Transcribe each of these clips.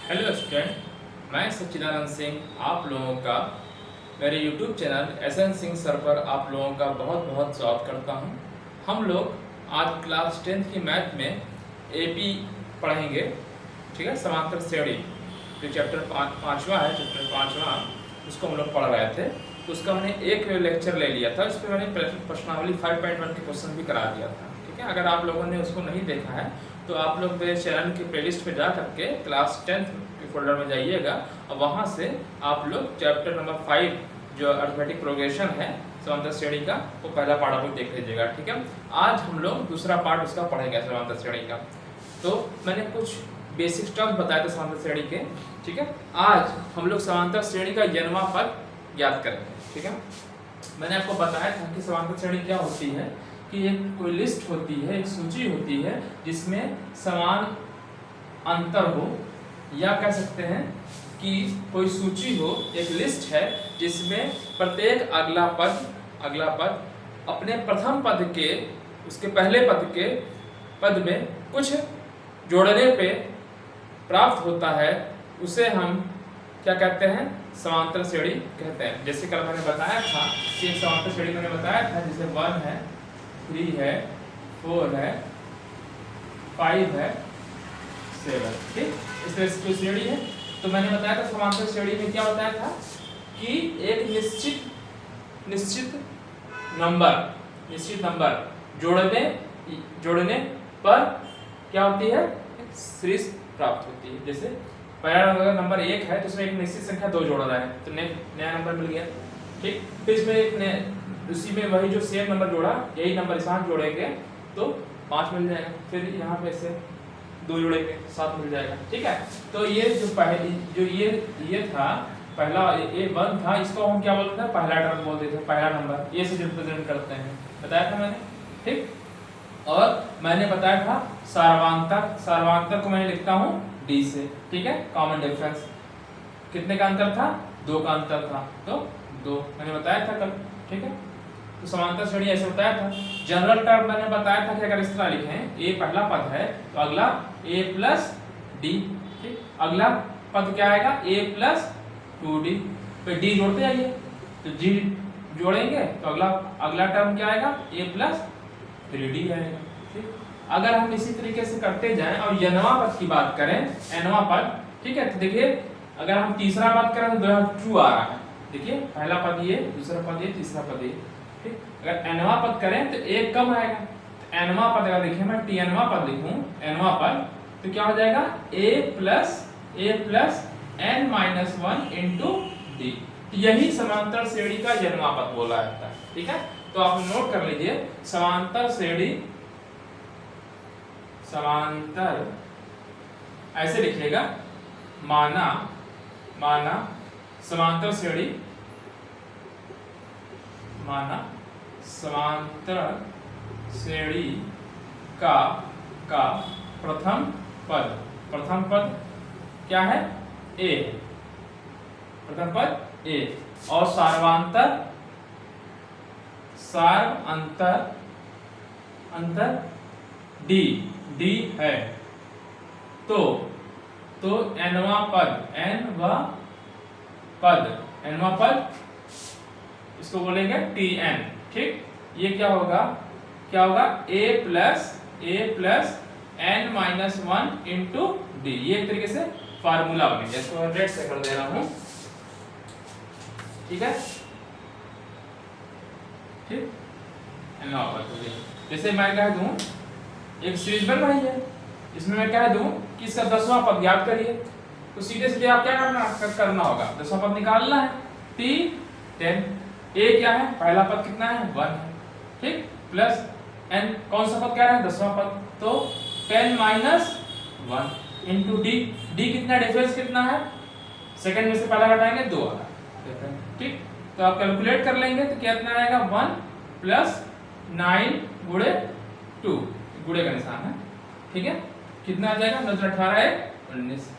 Hello student, मैं सच्चिदानंद सिंह आप लोगों का मेरे YouTube channel SN Singh sir पर आप लोगों का बहुत बहुत स्वागत करता हूं। हम लोग आज क्लास 10th की मैथ में एपी पढ़ेंगे। ठीक है, समांतर श्रेणी जो चैप्टर पाँचवा है, चैप्टर 5वां उसको हम लोग पढ़ रहे थे। तो उसका मैंने एक लेक्चर ले लिया था, उस पर मैंने प्रश्नावली 5.1 के क्वेश्चन भी करा दिया था। ठीक है, अगर आप लोगों ने उसको नहीं देखा है तो आप लोग मेरे चैनल के प्लेलिस्ट पे जा करके क्लास 10th के फोल्डर में जाइएगा और वहाँ से आप लोग चैप्टर नंबर 5 जो अर्थमेटिक प्रोग्रेशन है समांतर श्रेणी का, वो पहला पार्ट आप लोग देख लीजिएगा। ठीक है, आज हम लोग दूसरा पार्ट उसका पढ़ेंगे समांतर श्रेणी का। तो मैंने कुछ बेसिक टर्म्स बताए थे समांतर श्रेणी के। ठीक है, आज हम लोग समांतर श्रेणी का n वां पद ज्ञात करेंगे। ठीक है, मैंने आपको बताया था कि समांतर श्रेणी क्या होती है कि एक कोई लिस्ट होती है, एक सूची होती है जिसमें समान अंतर हो, या कह सकते हैं कि कोई सूची हो, एक लिस्ट है जिसमें प्रत्येक अगला पद अपने प्रथम पद के, उसके पहले पद में कुछ जोड़ने पे प्राप्त होता है, उसे हम क्या कहते हैं? समांतर श्रेणी कहते हैं। जैसे कल मैंने बताया था कि एक समांतर श्रेणी मैंने बताया था जैसे 1 है, 3 है, 4 है, 5 है, 7। ठीक, इस तरह से श्रेणी है। तो मैंने बताया था समांतर श्रेणी में क्या बताया था कि एक निश्चित नंबर जोड़ने पर क्या होती है? श्रेणी प्राप्त होती है। जैसे पहला अगर नंबर 1 है तो उसमें एक निश्चित संख्या 2 जोड़ा है तो नया नंबर मिल गया। ठीक, फिर इसमें एक उसी में वही जो सेम नंबर जोड़ा, यही नंबर इस हाथ जोड़ेंगे तो 5 मिल जाएगा। फिर यहाँ पे से 2 जोड़ेंगे 7 मिल जाएगा। ठीक है, तो ये जो पहली जो ये था पहला ये 1 था, इसको हम क्या बोलते थे? पहला टर्म बोलते थे, पहला नंबर ये से रिप्रेजेंट करते हैं, बताया था मैंने। ठीक, और मैंने बताया था सार्वधातुक को मैं लिखता हूँ डी से। ठीक है, कॉमन डिफरेंस कितने का अंतर था? 2 का अंतर था, तो 2 मैंने बताया था कल। ठीक है, तो समांतर श्रेणी ऐसे बताया था। जनरल टर्म मैंने बताया था कि अगर इस तरह लिखें, ए पहला पद है तो अगला a प्लस डी। ठीक, अगला पद क्या आएगा? a plus 2d। फिर d जोड़ते जाइए, तो g जोड़ेंगे तो अगला टर्म क्या आएगा? a प्लस 3d आएगा। ठीक, अगर हम इसी तरीके से करते जाएं और n वां पद की बात करें, n वां पद, ठीक है, तो देखिए अगर हम तीसरा बात करें तो 2 आ रहा है। देखिए पहला पद ये, दूसरा पद ये, तीसरा पद ये। ठीक, अगर n वां पद करें तो 1 कम आएगा। तो n वां पद अगर देखिए मैं tn वां पद लिखूं, n वां पद, तो क्या हो जाएगा? a plus n minus 1 into D. यही समांतर श्रेणी का n वां पद बोला जाता है। ठीक है, तो आप नोट कर लीजिए समांतर श्रेणी, समांतर ऐसे लिखिएगा, माना समांतर श्रेणी, माना समांतर श्रेणी का प्रथम पद क्या है? a, प्रथम पद a, और अंतर d है। तो n वां पद इसको बोलेंगे tn। ठीक, ये क्या होगा? a plus n minus 1 into D. ये एक तरीके से फार्मूला बन गया, इसको रेड से कर दे रहा हूं। ठीक है, ठीक, n वां पद। जैसे मैं कह दूं एक सीरीज बन रही है, इसमें मैं कह दूं कि इसका 10वां पद ज्ञात करिए, तो सीधे आप क्या करना होगा? 10वां पद निकालना है। t10, a क्या है? पहला पद कितना है? 1 है। ठीक, प्लस n कौन सा पद कह रहा है? 10वां पद, तो 10 माइनस 1 इंटू डी। कितना डिफरेंस कितना है? सेकंड में से पहला घटाएंगे 2 आ रहा है। ठीक, तो आप कैलकुलेट कर लेंगे तो कितना आएगा? 1 प्लस 9 गुणे 2, गुणे का निशान है। ठीक है, कितना आ जाएगा? 9 18 है 19।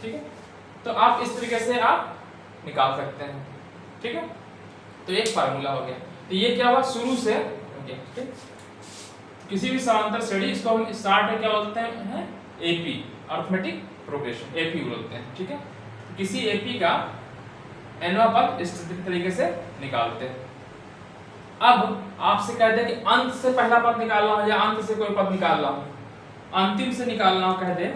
ठीक है, तो आप इस तरीके से आप निकाल सकते हैं। ठीक है, तो एक फार्मूला हो गया। तो ये क्या हुआ? शुरू से ठीक, किसी भी समांतर श्रेणी, इसको हम स्टार्ट में क्या बोलते हैं? एपी, अर्थमेटिक प्रोग्रेशन, एपी बोलते हैं, ठीक है। किसी एपी का nवां पद इस तरीके से निकालते हैं। अब आपसे कह दे कि अंत से पहला पद निकालना हो या अंत से कोई पद निकालना हो, अंतिम से निकालना हो कह दे,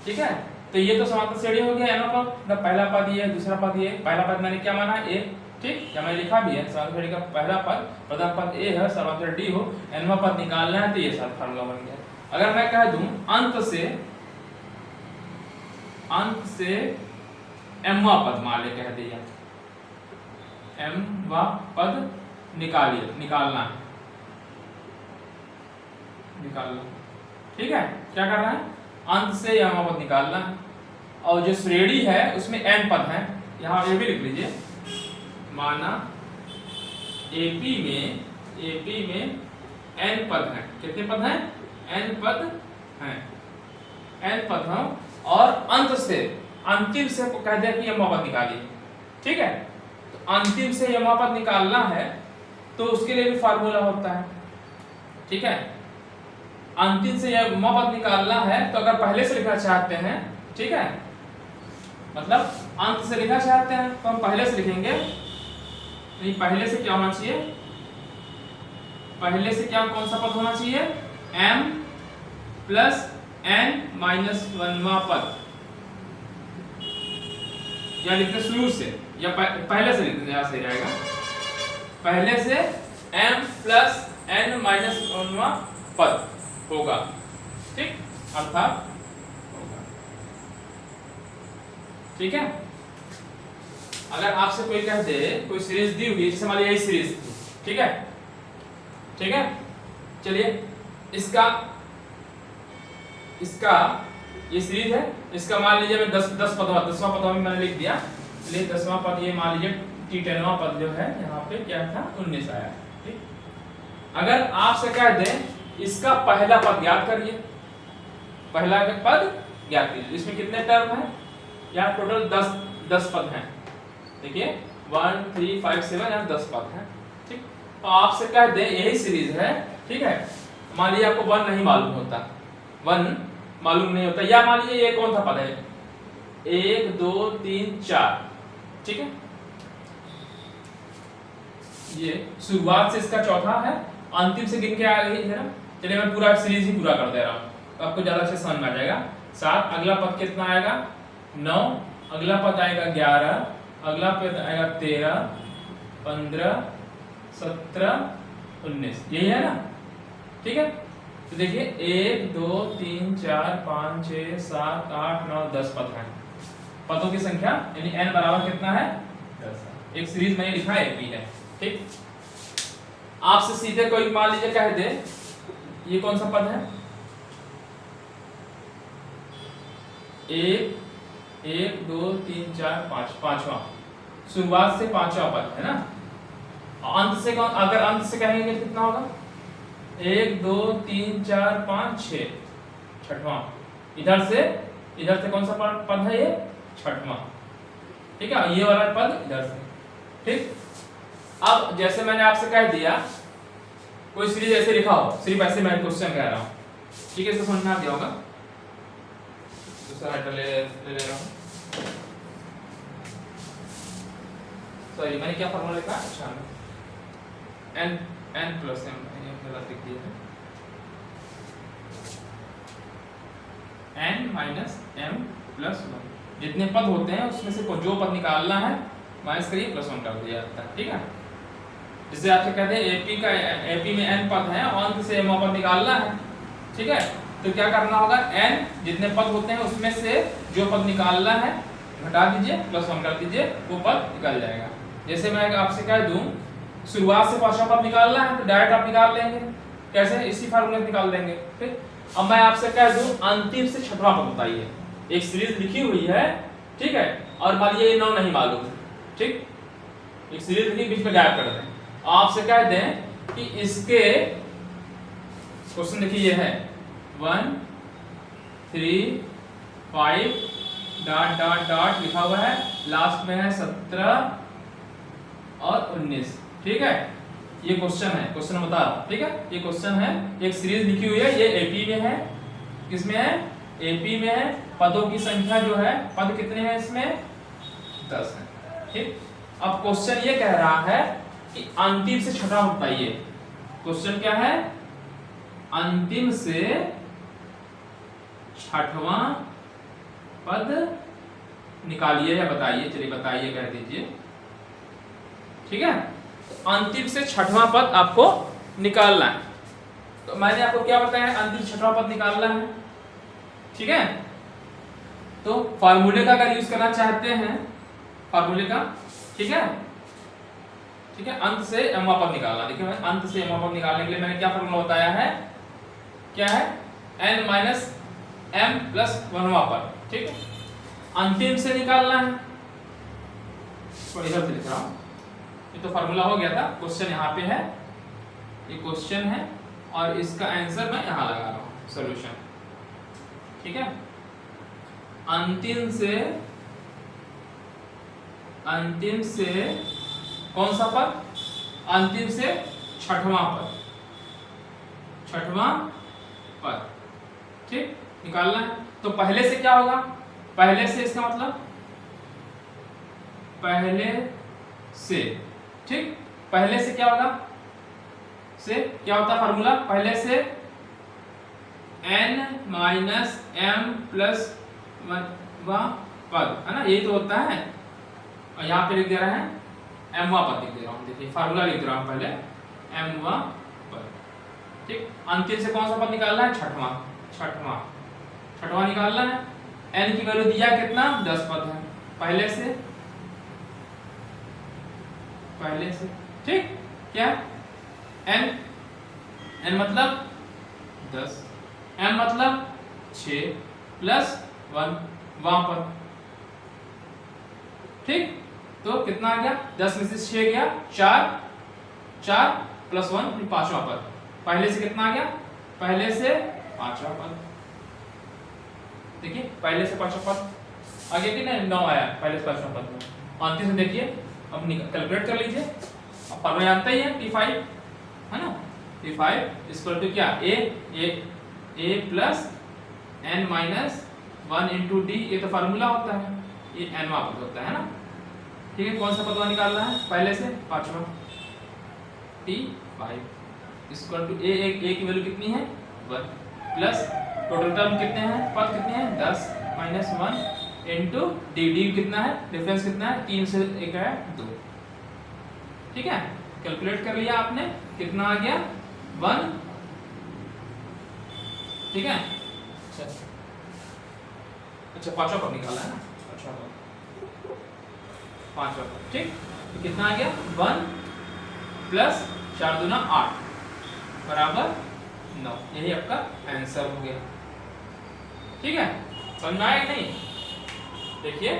ठीक है। तो ये तो समांतर श्रेणी हो गया nवां पद, मतलब पहला पद ये, दूसरा पद ये। पहला पद मैंने क्या माना a, ठीक, या मैंने लिखा भी है समांतर श्रेणी का पहला पद प्रथम पद a है, समांतर d हो, nवां पद निकालना है, तो ये सारा फार्मूला बन गया। अगर मैं कह दूं अंत से mवां पद मान ले, कह दिया mवां पद निकालना, ठीक है। क्या कर रहा है, अंत से mवां पद निकालना है, और जो श्रेणी है उसमें n पद है, यहाँ ये भी लिख लीजिए। माना एपी में n पद हैं, कितने पद हैं, n पद हैं, n पद हैं, और अंत से अंतिम से को कह दिया कि mवां पद निकालिए, ठीक है। तो अंतिम से mवां पद निकालना है तो उसके लिए भी फार्मूला होता है, ठीक है। अंतिम से mवां पद निकालना है तो अगर पहले से लिखना चाहते हैं, ठीक है, मतलब अंत से लिखना चाहते हैं तो हम पहले से लिखेंगे। नहीं, पहले से क्या होना चाहिए, पहले से क्या कौन सा पद होना चाहिए, m प्लस n माइनस 1वां पद, या लिखते शुरू से या पहले से लिखते, यहां से रहेगा पहले से m प्लस n माइनस 1वां पद होगा, ठीक, अर्थात होगा, ठीक है। अगर आपसे कोई कह दे, कोई सीरीज दी हुई, जैसे मान लीजिए यही सीरीज थी, ठीक है, ठीक है। चलिए इसका ये सीरीज है, इसका मान लीजिए मैं 10 पद, 10वां पद में मैंने लिख दिया, चलिए 10वां पद ये मान लीजिए T10वां पद जो है यहाँ पे क्या था 19 आया, ठीक। अगर आपसे कह दे इसका पहला पद ज्ञात करिए, पहला पद ज्ञात कीजिए, इसमें कितने टर्म है, यहाँ टोटल 10 पद हैं, देखिए 1 3 5 7, यहाँ 10 पद हैं, ठीक। तो आपसे कह दे यही सीरीज है, ठीक है। मान लीजिए आपको 1 नहीं मालूम होता, 1 मालूम नहीं होता, या मान लीजिए ये कौन सा पद है, 1 2 3 4, ठीक है। ये शुरुआत से इसका चौथा है, अंतिम से गिन के आ रही है ना। चलिए मैं पूरा सीरीज ही पूरा कर दे रहा हूँ, तो आपको ज्यादा अच्छे समझ में आ जाएगा। 7, अगला पद कितना आएगा 9, अगला पद आएगा 11, अगला पद आएगा 13, 15, 17, 19, यही है ना, ठीक है। तो देखिए 1 2 3 4 5 6 7 8 9 10 पद हैं, पदों की संख्या यानी n बराबर कितना है 10। एक सीरीज मैंने लिखा है एपी है, ठीक। आपसे सीधे कोई मान लीजिए कह दे ये कौन सा पद है, 1 2 3 4 5, पांचवा, शुरुआत से 5वां पद है ना। अंत से कौन, अगर अंत से कहेंगे कितना होगा 1 2 3 4 5 6, छठवां, इधर से कौन सा पद है ये छठवां, ठीक है, ये वाला पद इधर से, ठीक। अब जैसे मैंने आपसे कह दिया कोई सीरीज ऐसे लिखा हो, सिर्फ ऐसे मैं क्वेश्चन कह रहा हूँ, ठीक है, इसको समझ में आ गया होगा। दूसरा हेडर ले रहा हूँ, सॉरी मैंने क्या फॉर्मूला लिखा, अच्छा n प्लस m, गलत लिख दिया है, n माइनस m प्लस 1, जितने पद होते हैं उसमें से जो पद निकालना है माइनस करिए प्लस 1 कर दिया जाता है, ठीक है। जिससे आपसे कहते हैं एपी में n पद हैं और अंत से m पद निकालना है, ठीक है। तो क्या करना होगा, n जितने पद होते हैं उसमें से जो पद निकालना है घटा दीजिए, प्लस 1 कर दीजिए, वो पद निकल जाएगा। जैसे मैं आपसे कह दूं शुरुआत से 5वां पद निकालना है तो डायरेक्ट आप निकाल लेंगे, कैसे, इसी फार्मूले से निकाल देंगे, ठीक। अब मैं आपसे कह दूं अंतिम से 6वां पद बताइए, एक सीरीज लिखी हुई है, ठीक है, और मान लीजिए 9 नहीं मालूम, ठीक, एक सीरीज लिखी बीच में गायब कर दें, आपसे कह दें कि इसके क्वेश्चन देखिए ये है 1 3 5 डॉट डॉट डॉट लिखा हुआ है, लास्ट में है 17 और 19, ठीक है। ये क्वेश्चन है, क्वेश्चन बता रहा हूं, ठीक है, ये क्वेश्चन है, एक सीरीज लिखी हुई है, ये एपी में है, किसमें है एपी में है, पदों की संख्या जो है, पद कितने हैं इसमें 10 है। ठीक, अब क्वेश्चन ये कह रहा है कि अंतिम से छठा बताइए। क्वेश्चन क्या है, अंतिम से छठवां पद निकालिए या बताइए। चलिए बताइए कह दीजिए। ठीक है, तो अंतिम से छठवां पद आपको निकालना है। तो मैंने आपको क्या बताया, अंतिम से छठवां पद निकालना है। ठीक है, तो फार्मूले का अगर यूज करना चाहते हैं, फार्मूले का, ठीक है, ठीक है, अंत से एमवा पद निकालना। देखिए मैं अंत से एमवा पद निकालने के लिए मैंने क्या फार्मूला बताया है, क्या है, n माइनस m प्लस 1वां पद। ठीक है, अंतिम से निकालना है। तो इधर से लिख रहा हूं, ये तो फार्मूला हो गया था। क्वेश्चन यहाँ पे है, ये क्वेश्चन है और इसका आंसर मैं यहाँ लगा रहा हूँ, सॉल्यूशन। ठीक है, अंतिम से कौन सा पद, अंतिम से छठवां पद, छठवां पद। ठीक, निकालना है। तो पहले से क्या होगा, पहले से इसका मतलब पहले से, ठीक, पहले से क्या होगा, से क्या होता है फार्मूला, पहले से n माइनस m प्लस 1वां पद, है ना, यही तो होता है। और यहाँ पे लिख दे रहा है mवां पद लिख दे रहा हूँ। देखिए फार्मूला लिख दे रहा हूँ पहले mवां पद। ठीक, अंतिम से कौन सा पद निकालना है, छठवां निकालना है। n की वैल्यू दिया कितना, 10 पद है पहले से, ठीक, क्या n मतलब 10, m मतलब 6 प्लस 1 वां पद। ठीक, तो कितना आ गया, 10 में से 6 गया 4 प्लस 1 5वां पद। पहले से कितना आ गया, पहले से 5वां पद। देखिए पहले से 5वां पद आ गया कि नहीं, 9 आया पहले से 5वां पद में। अंतिम से देखिए, अब कैलकुलेट कर लीजिए। अब फॉर्मूला जानते ही है, T5 है ना, T5 इक्वल टू क्या, a plus n minus 1 into D, ये तो फार्मूला होता है, ये nवां पद होता है ना। ठीक है, कौन सा पद निकालना है, पहले से 5वां, T5 इक्वल टू a की वैल्यू कितनी है 1 प्लस टोटल टर्म कितने हैं, पद कितने हैं 10 माइनस 1 इंटू डी कितना है, डिफरेंस कितना है, 3 से 1 है 2। ठीक है, कैलकुलेट कर लिया आपने, कितना आ गया 1। ठीक है, अच्छा 5वां पद निकाला है ना, 5वां पद। ठीक, तो कितना आ गया 1 प्लस 4 दूना 8 बराबर 9। यही आपका आंसर हो गया। ठीक है, समझ में आया नहीं। देखिए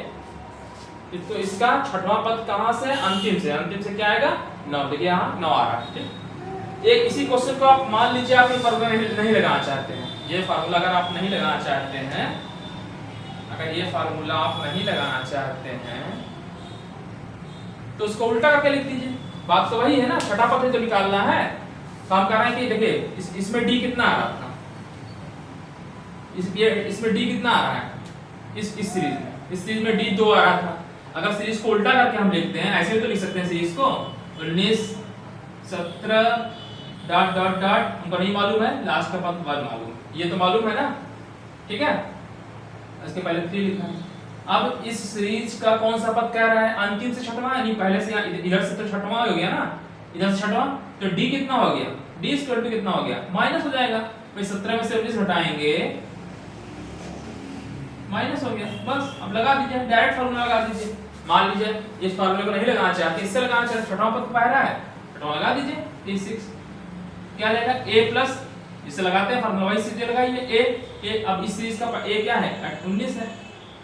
तो इसका छठवां पद कहां से, अंतिम से क्या आएगा 9। देखिए यहाँ 9 आ रहा है। ठीक, एक इसी क्वेश्चन को आप मान लीजिए आप ये फार्मूला नहीं लगाना चाहते हैं, ये फार्मूला अगर आप नहीं लगाना चाहते हैं, अगर ये फार्मूला आप नहीं लगाना चाहते हैं तो उसको उल्टा करके लिख दीजिए। बात तो वही है ना, छठा पद तो निकालना है। तो हम कह रहे हैं कि देखिए इसमें डी कितना आ रहा था, इसमें डी कितना आ रहा है, इस सीरीज में डी 2 आ रहा था। अगर सीरीज को उल्टा करके हम लिखते हैं, ऐसे भी तो लिख सकते हैं सीरीज को, 19 17 डॉट डॉट डॉट, हमको नहीं मालूम है लास्ट का पद 1 मालूम, ये तो मालूम है ना। ठीक है, इसके पहले 3 लिखा है। अब इस सीरीज का कौन सा पद कह रहा है, अंतिम से छठवां, यानी पहले से इधर से तो छठवां हो गया ना, इधर से छठवां, तो डी कितना हो गया, डी इक्वल टू कितना हो गया, माइनस हो जाएगा भाई। 17 में से 19 हटाएंगे, माइनस हो गया। बस अब लगा दीजिए, डायरेक्ट फार्मूला लगा दीजिए। मान लीजिए इस फार्मूले को नहीं लगाना चाहते, इससे लगाना चाहते, छठवां पद पहला है, छठवां लगा दीजिए, T6 क्या लेगा a प्लस, इससे लगाते हैं फार्मूला, वही सीधे लगाइए a। अब इस सीरीज का a क्या है 19 है,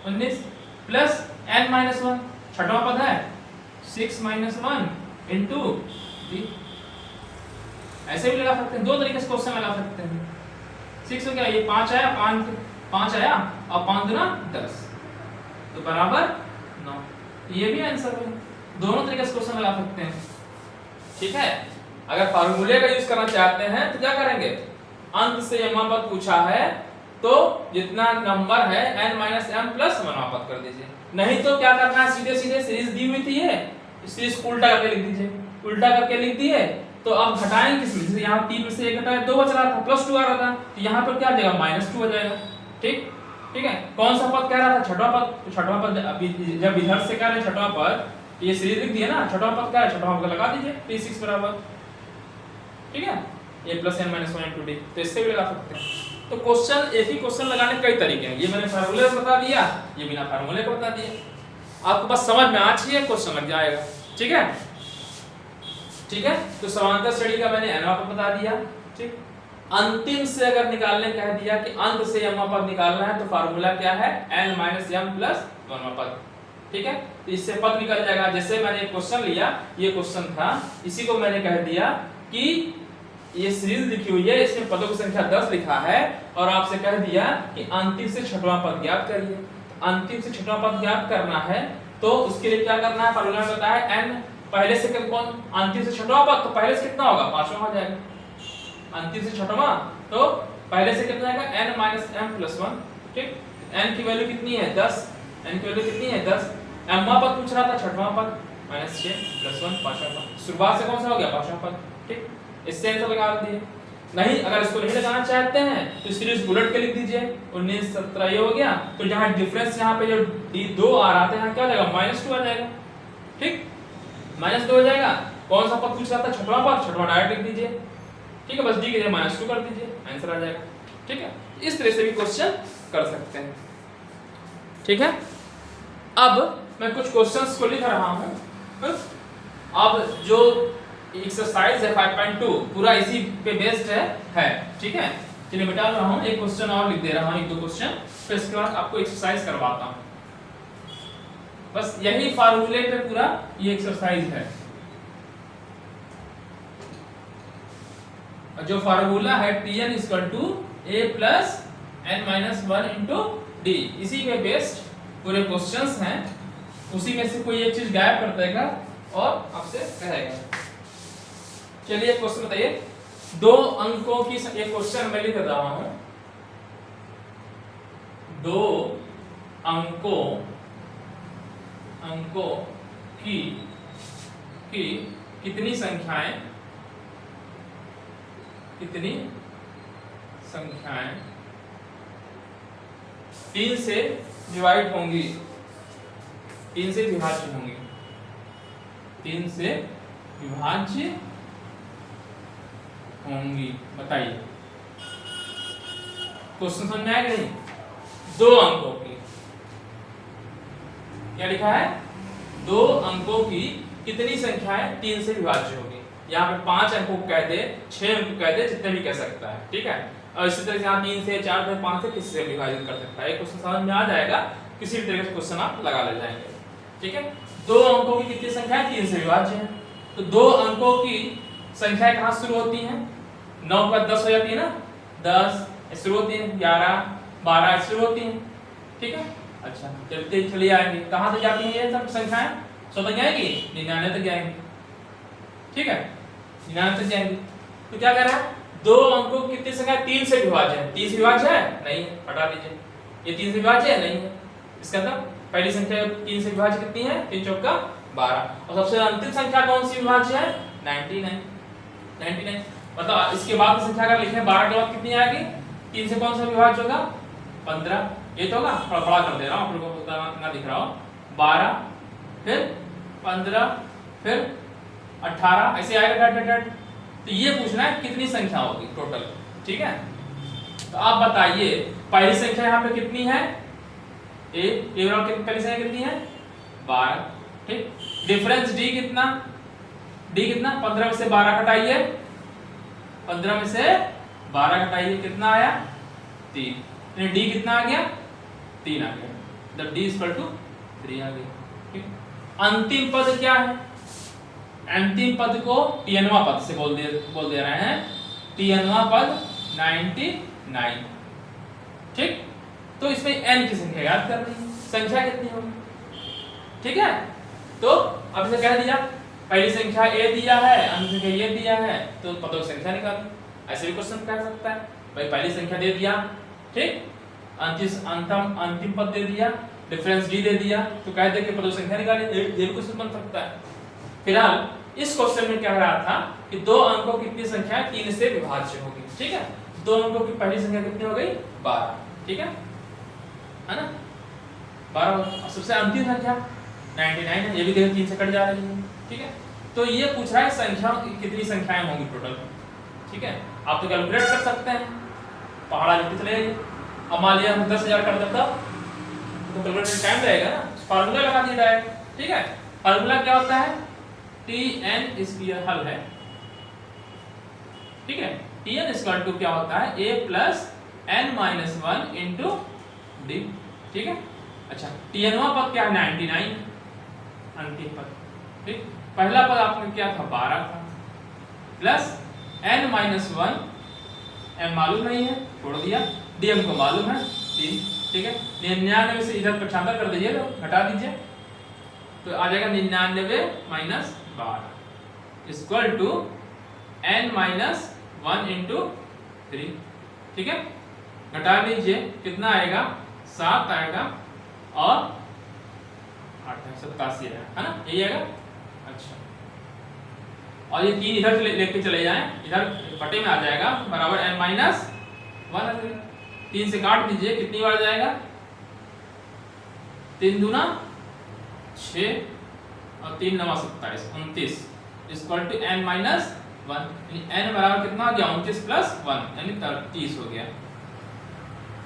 19 प्लस n माइनस 1, छठवां पद है 6 माइनस 1 इंटू d। ऐसे भी लगा सकते हैं, दो तरीके से क्वेश्चन लगा सकते हैं। 6 हो गया, ये 5 आया, 5 आया और 5 दूना 10 तो बराबर 9। ये भी आंसर है, दोनों तरीके से क्वेश्चन लगा सकते हैं। ठीक है, अगर फार्मूले का यूज करना चाहते हैं तो क्या करेंगे, अंत से यह पद पूछा है तो जितना नंबर है n माइनस m प्लस 1 आप पद कर दीजिए। नहीं तो क्या करना है, सीधे सीधे सीरीज दी हुई थी ये, सीरीज को उल्टा करके लिख दीजिए। उल्टा करके लिख दिए तो अब घटाएंगे किस में, जैसे यहाँ 3 में से 1 घटाया 2 बच रहा था, +2 आ रहा था, तो यहाँ पर क्या आ जाएगा -2 हो जाएगा। ठीक ठीक है। कौन सा पद कह रहा था, छठवां पद। तो छठवां पद जब इधर से कह रहे हैं छठवां पद, ये सीरीज लिख दिए ना, छठवां पद क्या है, छठवां पद लगा दीजिए t6 बराबर। ठीक है, a + n - 1 * d, तो इससे भी लगा सकते हैं। तो क्वेश्चन, एक ही क्वेश्चन लगाने के कई तरीके हैं। ये मैंने फार्मूले बता दिया, ये बिना फार्मूले का बता दिया। आपको बस समझ में आ चाहिए, क्वेश्चन लग जाएगा। ठीक है ठीक है। तो समांतर श्रेणी का मैंने nवां पद बता दिया। ठीक, अंतिम से अगर निकालने कह दिया कि अंत से mवां पद निकालना है, तो फार्मूला क्या है, n - m + 1वां पद। ठीक है, तो इससे पद निकल जाएगा। जैसे मैंने एक क्वेश्चन लिया, ये क्वेश्चन था, इसी को मैंने कह दिया कि ये सीरीज लिखी हुई है, इसमें पदों की संख्या 10 लिखा है, और आपसे कह दिया कि अंतिम से छठवां पद ज्ञात करिए। अंतिम से छठवां पद ज्ञात करना है, तो उसके लिए क्या करना है, फार्मूला में बताया है n पहले से कौन, अंतिम से छठवां पद, तो पहले से कितना होगा, पांचवां हो जाएगा। अंतिम से छठवां, तो पहले से कितना आएगा, n - m + 1। ठीक, n की वैल्यू कितनी है, 10, n की वैल्यू कितनी है, 10। mवां पद पूछ रहा था, छठवां पद, -6 + 1 पांचवां पद। शुरुआत से कौन सा हो गया, पांचवां पद। ठीक, इससे आंसर लगा दिए। नहीं, अगर इसको नहीं लगाना चाहते हैं तो सीरीज उलट के लिख दीजिए, 19 17 ये हो गया। तो जहां डिफरेंस यहाँ पे जो d2 आ रहा था, यहाँ क्या हो जाएगा, -2 आ जाएगा। ठीक, -2 हो जाएगा। कौन सा पद पूछ रहा था, छठवां पद, छठवां डायरेक्ट लिख दीजिए। ठीक है, बस d के जगह -2 कर दीजिए, आंसर आ जाएगा। ठीक है, इस तरह से भी क्वेश्चन कर सकते हैं। ठीक है, अब मैं कुछ क्वेश्चंस को लिख रहा हूं। अब जो एक्सरसाइज है 5.2 पूरा इसी पे बेस्ड है। ठीक है, चलिए मैं डाल रहा हूं, एक क्वेश्चन और लिख दे रहा हूं, एक दो क्वेश्चन, फिर इसके बाद आपको एक्सरसाइज करवाता हूं। बस यही फार्मूले पे पूरा ये एक्सरसाइज है। जो फार्मूला है Tn = a + n - 1 * d, इसी पे बेस्ड पूरे क्वेश्चंस हैं। उसी में से कोई एक चीज गायब कर देगा और आपसे कहेगा। चलिए क्वेश्चन बताइए, 2 अंकों की एक क्वेश्चन मैं लिख रहा हूं। 2 अंकों की कितनी संख्याएं 3 से डिवाइड होंगी, 3 से विभाज्य होंगी, 3 से विभाज्य होंगी। बताइए, क्वेश्चन समझ में आया कि नहीं। 2 अंकों की, क्या लिखा है, 2 अंकों की कितनी संख्याएं 3 से विभाज्य होगी। यहाँ पे 5 अंकों को कह दे, 6 अंकों को कह दे, जितने भी कह सकता है। ठीक है, और इसी तरह से यहाँ 3 से 4 से 5 से किससे विभाजित कर सकता है। एक क्वेश्चन समझ में आ जाएगा, किसी भी तरह का क्वेश्चन आप लगा ले जाएंगे। ठीक है, 2 अंकों की कितनी संख्या 3 से विभाज्य है। तो 2 अंकों की संख्या कहाँ शुरू होती है, 9 के बाद 10 हो जाती है ना, 10 शुरू होती है, 11 12 शुरू होती है। ठीक है, अच्छा चलते चलिए आएंगे, कहाँ से जाती है ये सब संख्याएं, 100 तक जाएंगी, 99 तक जाएंगी। ठीक है, 99 तक जाएंगी। तो क्या कह रहा है, 2 अंकों की कितनी संख्या 3 से विभाज्य है। 3 से विभाज्य है, नहीं है, हटा दीजिए। ये 3 से विभाज्य है, नहीं है। इसका मतलब पहली संख्या 3 से विभाज्य कितनी है, 3 चौका 12, और सबसे अंतिम संख्या कौन सी विभाज्य है, 99। मतलब इसके बाद की संख्या अगर लिखें 12 के बाद कितनी आएगी, 3 से कौन सा विभाज्य होगा, 15। ये तो होगा, थोड़ा बड़ा कर दे रहा हूं, आप लोगों को ना दिख रहा हो, 12 फिर 15 फिर 18 ऐसे आएगा डट। तो ये पूछना है कितनी संख्या होगी टोटल। ठीक है, तो आप बताइए पहली संख्या यहाँ पे कितनी है, ए पहली संख्या कितनी है, 12। ठीक, डिफरेंस d कितना, 15 में से 12 घटाइए, 15 में से 12 घटाइए, कितना आया, 3। d कितना आ गया, 3 आ गया, मतलब d = 3 आ गया। ठीक, अंतिम पद क्या है, अंतिम पद को tnवां पद से बोल दे रहे हैं, tnवां पद 99। ठीक, तो इसमें n की संख्या याद करनी है, संख्या कितनी होगी। ठीक है, तो अब इसे कह दिया, पहली संख्या a दिया है, अंतिम संख्या ये दिया है, तो पदों की संख्या निकालो। ऐसे भी क्वेश्चन कर सकता है, भाई पहली संख्या दे दिया, ठीक, अंतिम पद दे दिया, डिफरेंस डी दे दिया, तो कहते कि पदों संख्या निकालिए, ये भी क्वेश्चन बन सकता है। फिलहाल इस क्वेश्चन में क्या रहा था कि दो अंकों की कितनी संख्या 3 से विभाज्य होगी, ठीक है। दो अंकों की पहली संख्या कितनी हो गई 12, ठीक है ना 12। सबसे अंतिम संख्या 99 है, ये भी देखो 3 से कट जा रही है, ठीक है। तो ये पूछ रहा है संख्या कितनी संख्याएं होंगी टोटल, ठीक है। आप तो कैलकुलेट कर सकते हैं, पहाड़ा लिखते चले जाइए। अब मान लिया हम 10,000 कर देता तो कैलकुलेशन टाइम लगेगा ना, फार्मूला लगा दिया डायरेक्ट, ठीक है। फार्मूला क्या होता है, Tn इसकी हल है, ठीक है। Tn इक्वल टू क्या होता है a plus n minus 1 into D, ठीक है। अच्छा, Tnवा पद क्या है 99 अंतिम पद, ठीक। पहला पद आपने क्या था 12 था, प्लस n माइनस 1, m मालूम नहीं है छोड़ दिया, d हमको मालूम है 3, ठीक है। 99 से इधर 95 कर दीजिए, तो घटा दीजिए, तो आ जाएगा 99 minus 12 equal to n minus 1 into 3, ठीक है। घटा लीजिए कितना आएगा 7 आएगा और 8 87 है ना, यही आएगा। अच्छा, और ये 3 इधर से लेके चले जाएं, इधर बटे में आ जाएगा बराबर n माइनस 1, 3 से काट दीजिए, कितनी बार जाएगा 3 दूना 6 और 3 नवा 27 29 इक्वल टू n माइनस 1, यानी n बराबर कितना हो गया 29 प्लस 1 यानी 30 हो गया।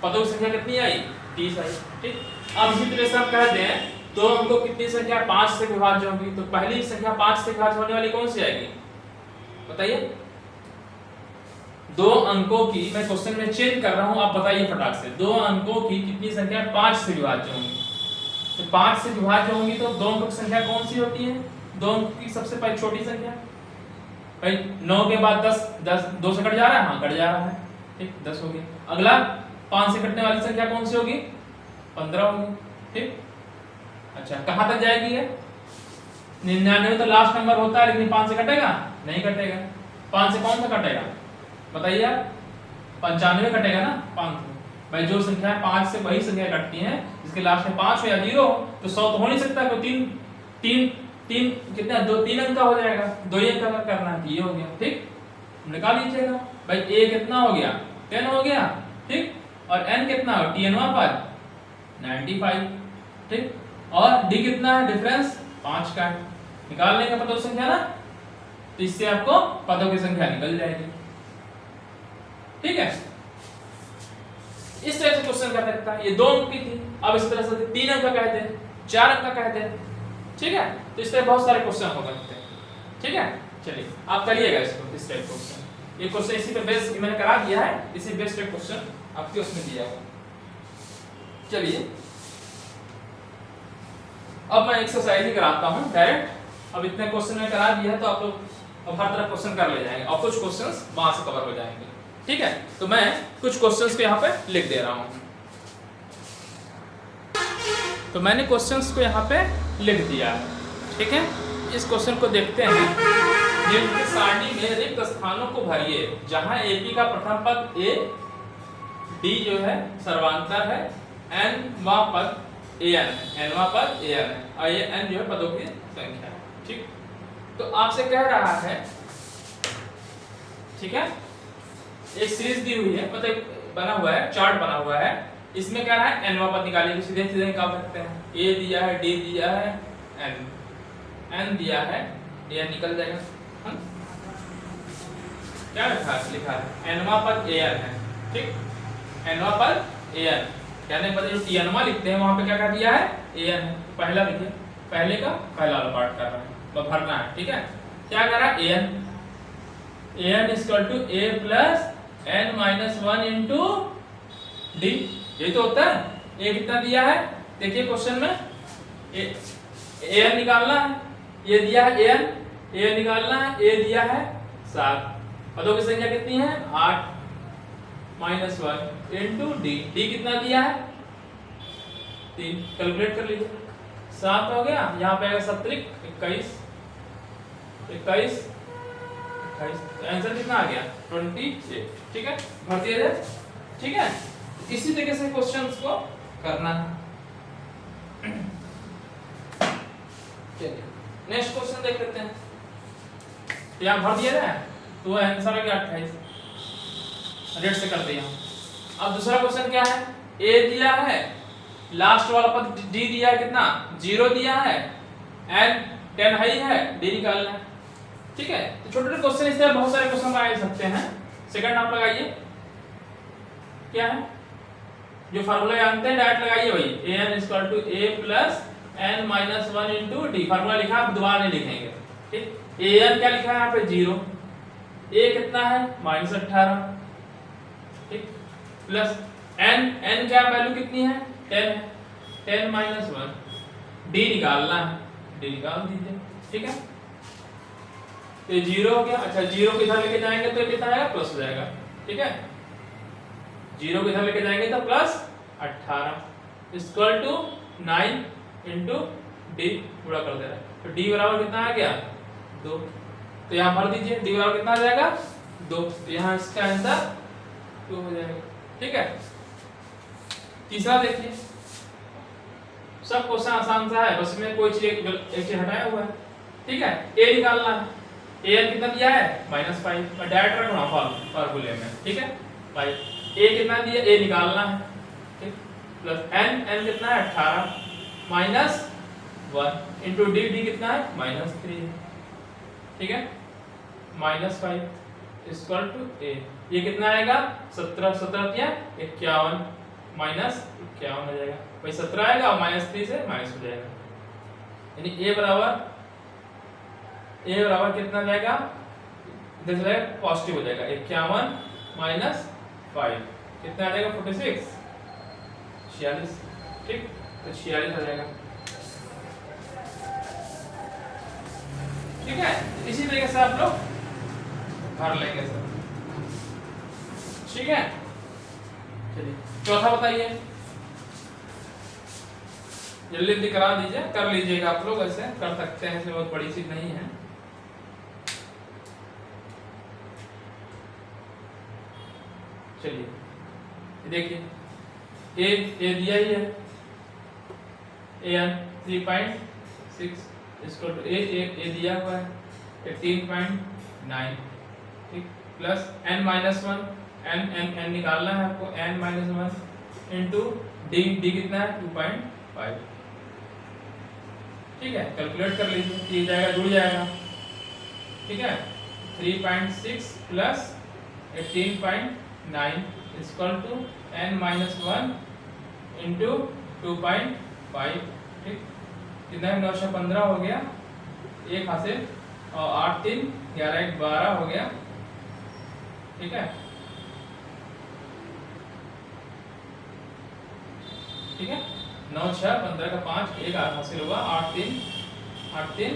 पदों की संख्या कितनी आई 30 आई, ठीक। अब इसी तरह से हम कहते हैं दो अंकों की कितनी संख्या 5 से विभाज्य होगी, तो पहली संख्या 5 से विभाज्य होने वाली कौन सी आएगी बताइए। दो अंकों की, मैं क्वेश्चन में चेंज कर रहा हूं, आप बताइए फटाक से, दो अंकों की कितनी संख्या 5 से विभाज्य होंगी, तो 5 से विभाज्य होंगी तो दो अंकों की संख्या कौन सी होती है, दो अंकों की सबसे पहले छोटी संख्या भाई 9 के बाद 10 2 से कट जा रहा है, हाँ कट जा रहा है, ठीक 10 हो गया। अगला 5 से कटने वाली संख्या कौन सी होगी 15 होगी, ठीक। अच्छा, कहां तक जाएगी ये 99 तो लास्ट नंबर होता है, लेकिन 5 से कटेगा नहीं कटेगा, 5 से कौन सा कटेगा बताइए आप 95 कटेगा ना 5 भाई, जो संख्या 5 से वही संख्या कटती है जिसके लास्ट में 5 हो या 0 हो, तो 100 तो हो नहीं सकता, कोई 3 कितना 2-3 अंक का हो जाएगा, 2 ही अंक का करना है, ये हो गया, ठीक। निकाल लीजिएगा भाई, a कितना हो गया 10 हो गया, ठीक, और n कितना हो tnवा पद 95, ठीक, और d कितना है डिफरेंस 5 का है, निकाल लेंगे पदों की संख्या ना, तो इससे आपको पदों की संख्या निकल जाएगी, ठीक है। इस तरह से क्वेश्चन कर सकता है, ये 2 अंक की थी, अब इस तरह से 3 अंक का कहते हैं, 4 अंक का कहते हैं, ठीक है। तो इस तरह बहुत सारे क्वेश्चन हो सकते हैं, ठीक है। चलिए आप करिएगा इसको, इस टाइप क्वेश्चन, ये क्वेश्चन इसी पे बेस मैंने करा दिया है, इसी बेस पे क्वेश्चन आपके उसमें दिया हुआ। चलिए अब मैं एक्सरसाइज ही कराता हूं डायरेक्ट, अब इतने क्वेश्चन में करा दिया है तो आप लोग अब हर तरह क्वेश्चन कर ले जाएंगे और कुछ क्वेश्चंस वहां से कवर हो जाएंगे, ठीक है। तो मैं कुछ क्वेश्चंस को यहाँ पे लिख दे रहा हूँ, तो मैंने क्वेश्चंस को यहाँ पे लिख दिया है, ठीक है। इस क्वेश्चन को देखते हैं, निम्न सारणी में रिक्त स्थानों को भरिए जहां AP का प्रथम पद A, D जो है सर्वांतर है, N वां पद AN है, N वां पद AN है, और ये N जो है पदों की संख्या है, ठीक। तो आपसे कह रहा है, ठीक है, एक सीरीज दी हुई है, मतलब बना हुआ है, चार्ट बना हुआ है, इसमें क्या है n वां पद निकालिए, सीधे सीधे निकाल सकते हैं, a दिया है, d दिया है, n दिया है, a निकल जाएगा, क्या लिखा है n वां पद an है, ठीक, n वां पद an, कहने के बाद जो tnवा लिखते हैं वहां पे क्या कर दिया है an है, पहला लिखिए, पहले का पहला वाला पार्ट कर रहा है, बस भरना है, ठीक है। क्या कर रहा है an equal to a plus n minus 1 into D, यही तो होता है। a कितना दिया है देखिए क्वेश्चन में, an निकालना है, ये दिया है an निकालना है, a दिया है 7, पदों की संख्या कितनी है 8 माइनस 1 इंटू डी, डी कितना दिया है 3, कैलकुलेट कर लीजिए, 7 हो गया, यहाँ पे आएगा 7 21 21 तो आंसर कितना आ गया 28, ठीक है, भर दिया जाए, ठीक है। इसी तरीके से क्वेश्चंस को करना है। चलिए नेक्स्ट क्वेश्चन देख लेते हैं। यहाँ भर दिया ना, तो आंसर है 28, रेड से कर दिया। अब दूसरा क्वेश्चन क्या है, ए दिया है, लास्ट वाला पद डी दिया है, कितना 0 दिया है, एन 10 है, डी निकालना है। ठीक है, तो छोटे छोटे क्वेश्चन इस तरह बहुत सारे क्वेश्चन आ सकते हैं। सेकंड आप लगाइए, क्या है जो फार्मूला जानते हैं डायरेक्ट लगाइए भाई, an = a + n - 1 * d। Formula लिखा है, दोबारा नहीं लिखेंगे। ठीक, an क्या लिखा है यहाँ पे 0, a कितना है -18, ठीक, प्लस n क्या वैल्यू कितनी है 10 है, 10 - 1, d निकालना है, d निकाल दीजिए। ठीक है, तो 0 हो गया। अच्छा 0 को इधर लेके जाएंगे तो कितना आएगा, प्लस हो जाएगा। ठीक है, 0 को इधर लेके जाएंगे तो प्लस 18 = 9 * d, पूरा कर दे रहा है। तो d बराबर कितना आ गया 2, तो यहाँ भर दीजिए, d बराबर कितना आ जाएगा 2, तो यहाँ इसका आंसर 2 हो जाएगा। ठीक है, तीसरा देखिए, सब क्वेश्चन आसान सा है, बस में कोई चीज एक चीज हटाया हुआ है। ठीक है, a निकालना है, an कितना दिया है -5, मैं डायरेक्ट रखूंगा फार्मूले में। ठीक है, 5, a कितना दिया, a निकालना है, ठीक, प्लस n कितना है 18 -1 इंटू d कितना है -3 है। ठीक है, -5 = a, ये कितना आएगा 17, 17 या 51, -51 हो जाएगा भाई, 17 आएगा और -3 से माइनस हो जाएगा, यानी a बराबर कितना जाएगा, इधर से जाएगा पॉजिटिव हो जाएगा, 51 - 5 कितना आ जाएगा 46, 46। ठीक, तो 46 हो जाएगा। ठीक है, इसी तरीके से आप लोग भर लेंगे सर। ठीक है, चलिए चौथा बताइए, जल्दी जल्दी करा दीजिए, कर लीजिएगा आप लोग, ऐसे कर सकते हैं, इसमें बहुत बड़ी चीज नहीं है। चलिए देखिए, ए दिया ही है, an 3.6 = a दिया हुआ है 18.9, ठीक, प्लस n - 1, n निकालना है आपको, n - 1 इंटू d कितना है 2.5। ठीक है, कैलकुलेट कर लीजिए, ये जाएगा जुड़ जाएगा। ठीक है, 3.6 प्लस 18.9 = n - 1 इंटू 2.5। ठीक, कितना है 9 × 15 हो गया, एक हासिल, और 8 × 3 = 11 × 12 हो गया। ठीक है, ठीक है, 9 × 6 15 का 5, एक हासिल हुआ, 8 × 3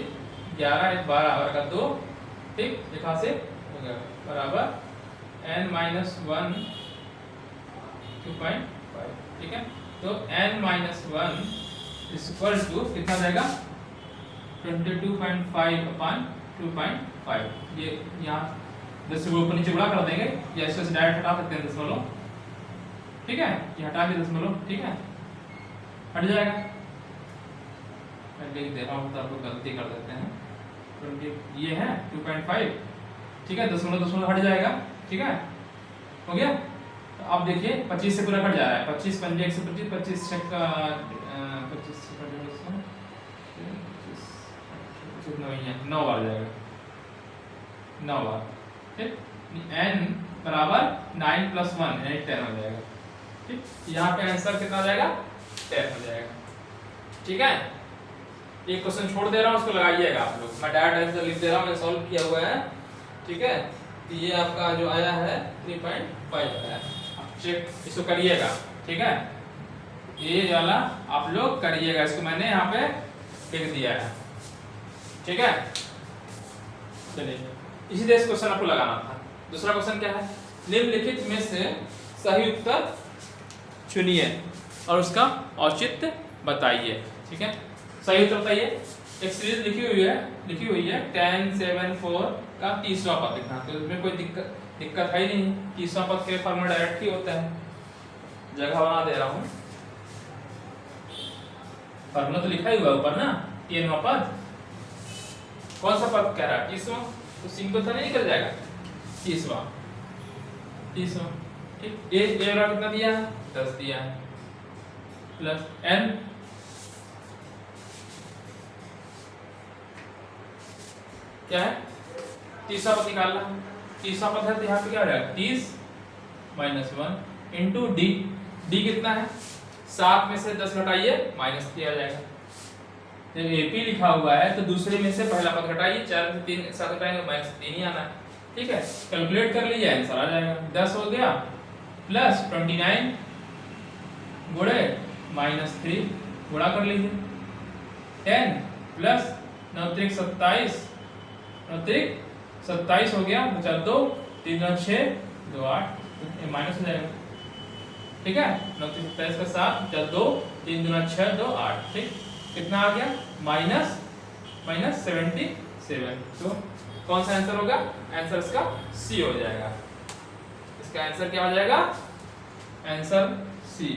= 11 × 12 और का 2, ठीक, एक हासिल हो गया, बराबर n - 1 2.5। ठीक है, तो n - 1 = कितना जाएगा 22.5/2.5। ये यहाँ 10 से ऊपर नीचे गुणा कर देंगे, या इससे डायरेक्ट हटा सकते हैं दशमलव। ठीक है, ये हटा के दशमलव, ठीक है, हट जाएगा। मैं लिख दे रहा हूँ तो आप लोग गलती कर देते हैं, 20 ये है 2.5, ठीक है, दशमलव हट जाएगा। ठीक है, हो गया। तो अब देखिए 25 से पूरा कट जा रहा है, 25 × 5 = 125, 25 से का 25 से कट जाएगा 9 बार जाएगा, 9 बार। ठीक, n बराबर 9 + 1 यानी 10 हो जाएगा। ठीक, यहाँ पे आंसर कितना हो जाएगा 10 हो जाएगा। ठीक है, एक क्वेश्चन छोड़ दे रहा हूँ, उसको लगाइएगा आप लोग, मैं डायरेक्ट आंसर लिख दे रहा हूँ, मैंने सॉल्व किया हुआ है। ठीक है, ये आपका जो आया है 3.5 आया है, चेक इसको करिएगा। ठीक है, ये वाला आप लोग करिएगा, इसको मैंने यहाँ पे लिख दिया है। ठीक है, चलिए इसी तरह क्वेश्चन आपको लगाना था। दूसरा क्वेश्चन क्या है, निम्नलिखित में से सही उत्तर चुनिए और उसका औचित्य बताइए। ठीक है, सही उत्तर बताइए। एक सीरीज लिखी हुई है 10 7 4 का तीसरा पद लिखना, तो इसमें कोई दिक्कत है ही नहीं, तीसरा पद के फॉर्मूला डायरेक्ट ही होता है, जगह बना दे रहा हूँ। फॉर्मूला तो लिखा ही हुआ ऊपर ना, tnवां पद। कौन सा पद कह रहा है? 30वां। तो सिंक तो नहीं निकल जाएगा। 30वां ठीक। ए वाला कितना दिया है? 10 दिया है, प्लस n क्या है? 30वां पद निकालना है। 30वां पद है तो यहाँ पे क्या हो जाएगा? 30 माइनस 1 इंटू डी। डी कितना है? 7 में से 10 घटाइए, -3 आ जाएगा। जब एपी लिखा हुआ है तो दूसरे में से पहला पद घटाइए, 4 में से 3 साथ घटाएंगे, -3 ही आना है। ठीक है, कैलकुलेट कर लीजिए, आंसर आ जाएगा। 10 हो गया प्लस 29 गुणे -3 गुणा कर लीजिए। 10 प्लस 9 त्रिक 27, 9 त्रिक 27 हो गया, बचा 2, 3 9 6 2 8, ये माइनस हो जाएगा। ठीक है, 9 त्रिक 27 का 7 बचा 2, 3 2 6 2 8। ठीक, कितना आ गया? -77। तो कौन सा आंसर होगा? आंसर इसका सी हो जाएगा। इसका आंसर क्या हो जाएगा? Answer C.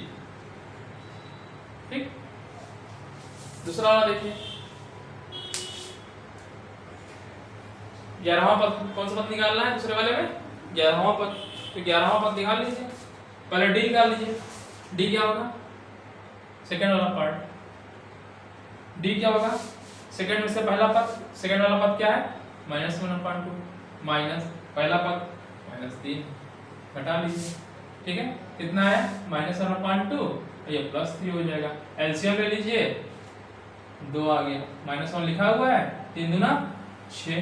ठीक, दूसरा वाला देखिए। 11वां पद, कौन सा पद निकालना है दूसरे वाले में? 11वां पद। तो 11वां पद निकाल लीजिए, पहले डी निकाल लीजिए। डी क्या होगा? सेकंड वाला पार्ट। डी क्या होगा? सेकंड में से पहला पद। सेकंड वाला पद क्या है? -1/2 माइनस पहला पद -3 घटा लीजिए। ठीक है, कितना है? -1/2, ये +3 हो जाएगा। एलसीएम ले लीजिए, 2 आ गया, -1 लिखा हुआ है, 3 दूना 6।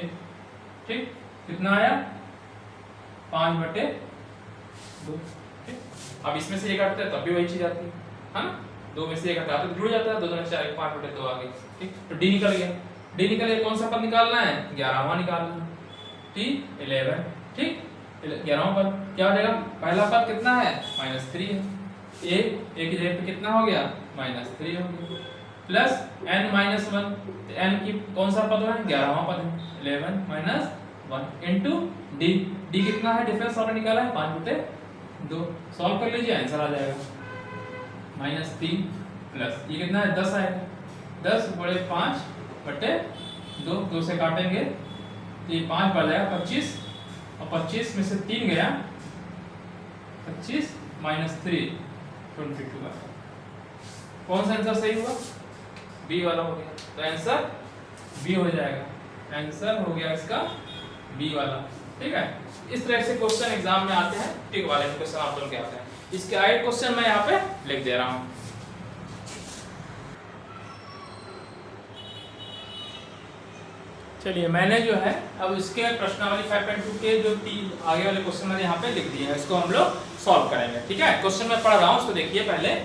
ठीक, कितना आया? 5/2। ठीक, अब इसमें से एक हटता है तब भी वही चीज आती है ना? 2 में से एक हटाते तो जुड़ जाता है, 2 दूना 4, 5/2 आ गई। ठीक, तो डी निकल गया। डी निकल गया, कौन सा पद निकालना है? 11वां निकालना है। T11। ठीक, 11वां पद क्या हो जाएगा? पहला पद कितना है? -3 है। ए की जगह पे कितना हो गया? -3 हो गया, प्लस n-1। n की कौन सा पद है? 11वां पद है। 11 - 1 इनटू डी। डी कितना है? डिफरेंस हमने निकाला है 5/2। सॉल्व कर लीजिए, आंसर आ जाएगा -3 प्लस ये कितना है? 10 आएगा। 10 बड़े 5/2, 2 से काटेंगे तो ये 5 बढ़ जाएगा 25, और 25 में से 3 गया, 25 - 3 22 आ। कौन सा आंसर सही हुआ? बी वाला हो गया। तो आंसर बी हो जाएगा। आंसर हो गया इसका बी वाला। ठीक है, इस तरह से क्वेश्चन एग्जाम में आते हैं। टिक वाले क्वेश्चन आप लोग के आते हैं। इसके आगे क्वेश्चन मैं यहाँ पे लिख दे रहा हूँ। चलिए, मैंने जो है अब इसके प्रश्नावली 5.2 के जो 3 आगे वाले क्वेश्चन मैंने यहाँ पे लिख दिए हैं, इसको हम लोग सॉल्व करेंगे। ठीक है, क्वेश्चन मैं पढ़ रहा हूँ, उसको देखिए। पहले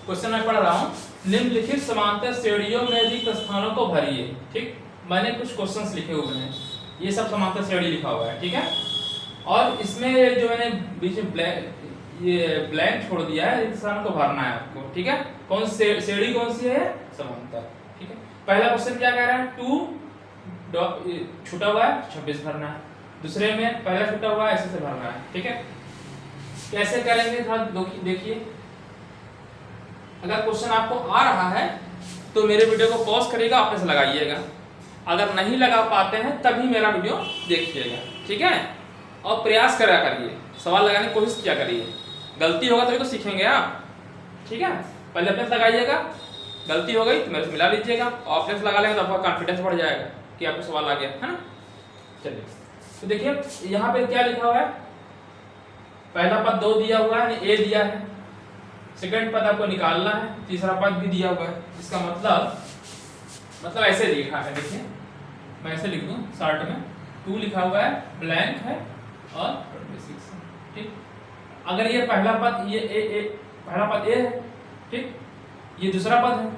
क्वेश्चन मैं पढ़ रहा हूँ, निम्नलिखित समांतर श्रेणियों में रिक्त स्थानों को भरिए। ठीक, मैंने कुछ क्वेश्चंस लिखे हुए हैं, ये सब समांतर श्रेणी लिखा हुआ है। ठीक है, और इसमें जो मैंने बीच में ब्लैंक छोड़ दिया है, इस स्थान को भरना है आपको। ठीक है, कौन श्रेणी कौन सी है? समांतर। ठीक है, पहला क्वेश्चन क्या कह रहा है? 2 छूटा हुआ है 26 भरना है। दूसरे में पहला छूटा हुआ है, ऐसे से भरना है। ठीक है, कैसे करेंगे थोड़ा देखिए। अगर क्वेश्चन आपको आ रहा है तो मेरे वीडियो को पॉज करिएगा, अपने से लगाइएगा। अगर नहीं लगा पाते हैं तभी मेरा वीडियो देखिएगा। ठीक है, और प्रयास करा करिए, सवाल लगाने की कोशिश किया करिए। गलती होगा तभी तो सीखेंगे आप। ठीक है, पहले अपने से लगाइएगा, गलती हो गई तो मेरे से मिला लीजिएगा, और अपने से लगा लेंगे तो आपका कॉन्फिडेंस बढ़ जाएगा कि आपको सवाल आ गया है ना। चलिए, तो देखिए यहाँ पे क्या लिखा हुआ है? पहला पद 2 दिया हुआ है, ए दिया है। सेकंड पद आपको निकालना है, तीसरा पद भी दिया हुआ है। इसका मतलब ऐसे लिखा है। देखिए, मैं ऐसे लिख दूं शॉर्ट में, 2 लिखा हुआ है, ब्लैंक है, और 26 है। ठीक, अगर ये पहला पद पहला पद ए है, ठीक, ये दूसरा पद है,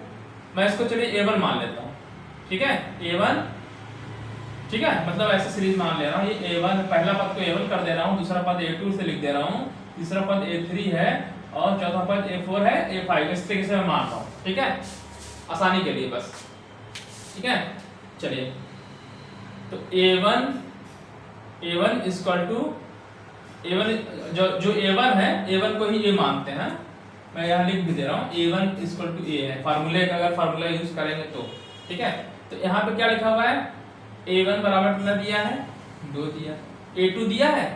मैं इसको चलिए A1 मान लेता हूँ। ठीक है, A1। ठीक है, मतलब ऐसे सीरीज मान ले रहा हूँ। ये A1, पहला पद को A1 कर दे रहा हूँ, दूसरा पद A2 से लिख दे रहा हूँ, तीसरा पद A3 है, और चौथा पद A4 है, A5। इस तरीके से मैं मान रहा हूँ। ठीक है, आसानी के लिए बस। ठीक है, चलिए, तो A1 इक्वल टू A1 जो A1 है, A1 को ही A मानते हैं, मैं यहाँ लिख भी दे रहा हूँ, A1 इक्वल टू A है, फार्मूले का अगर फार्मूला यूज करेंगे तो, ठीक है। तो यहाँ पे क्या लिखा हुआ है, A1 बराबर कितना दिया है, 2 दिया। A2 दिया है,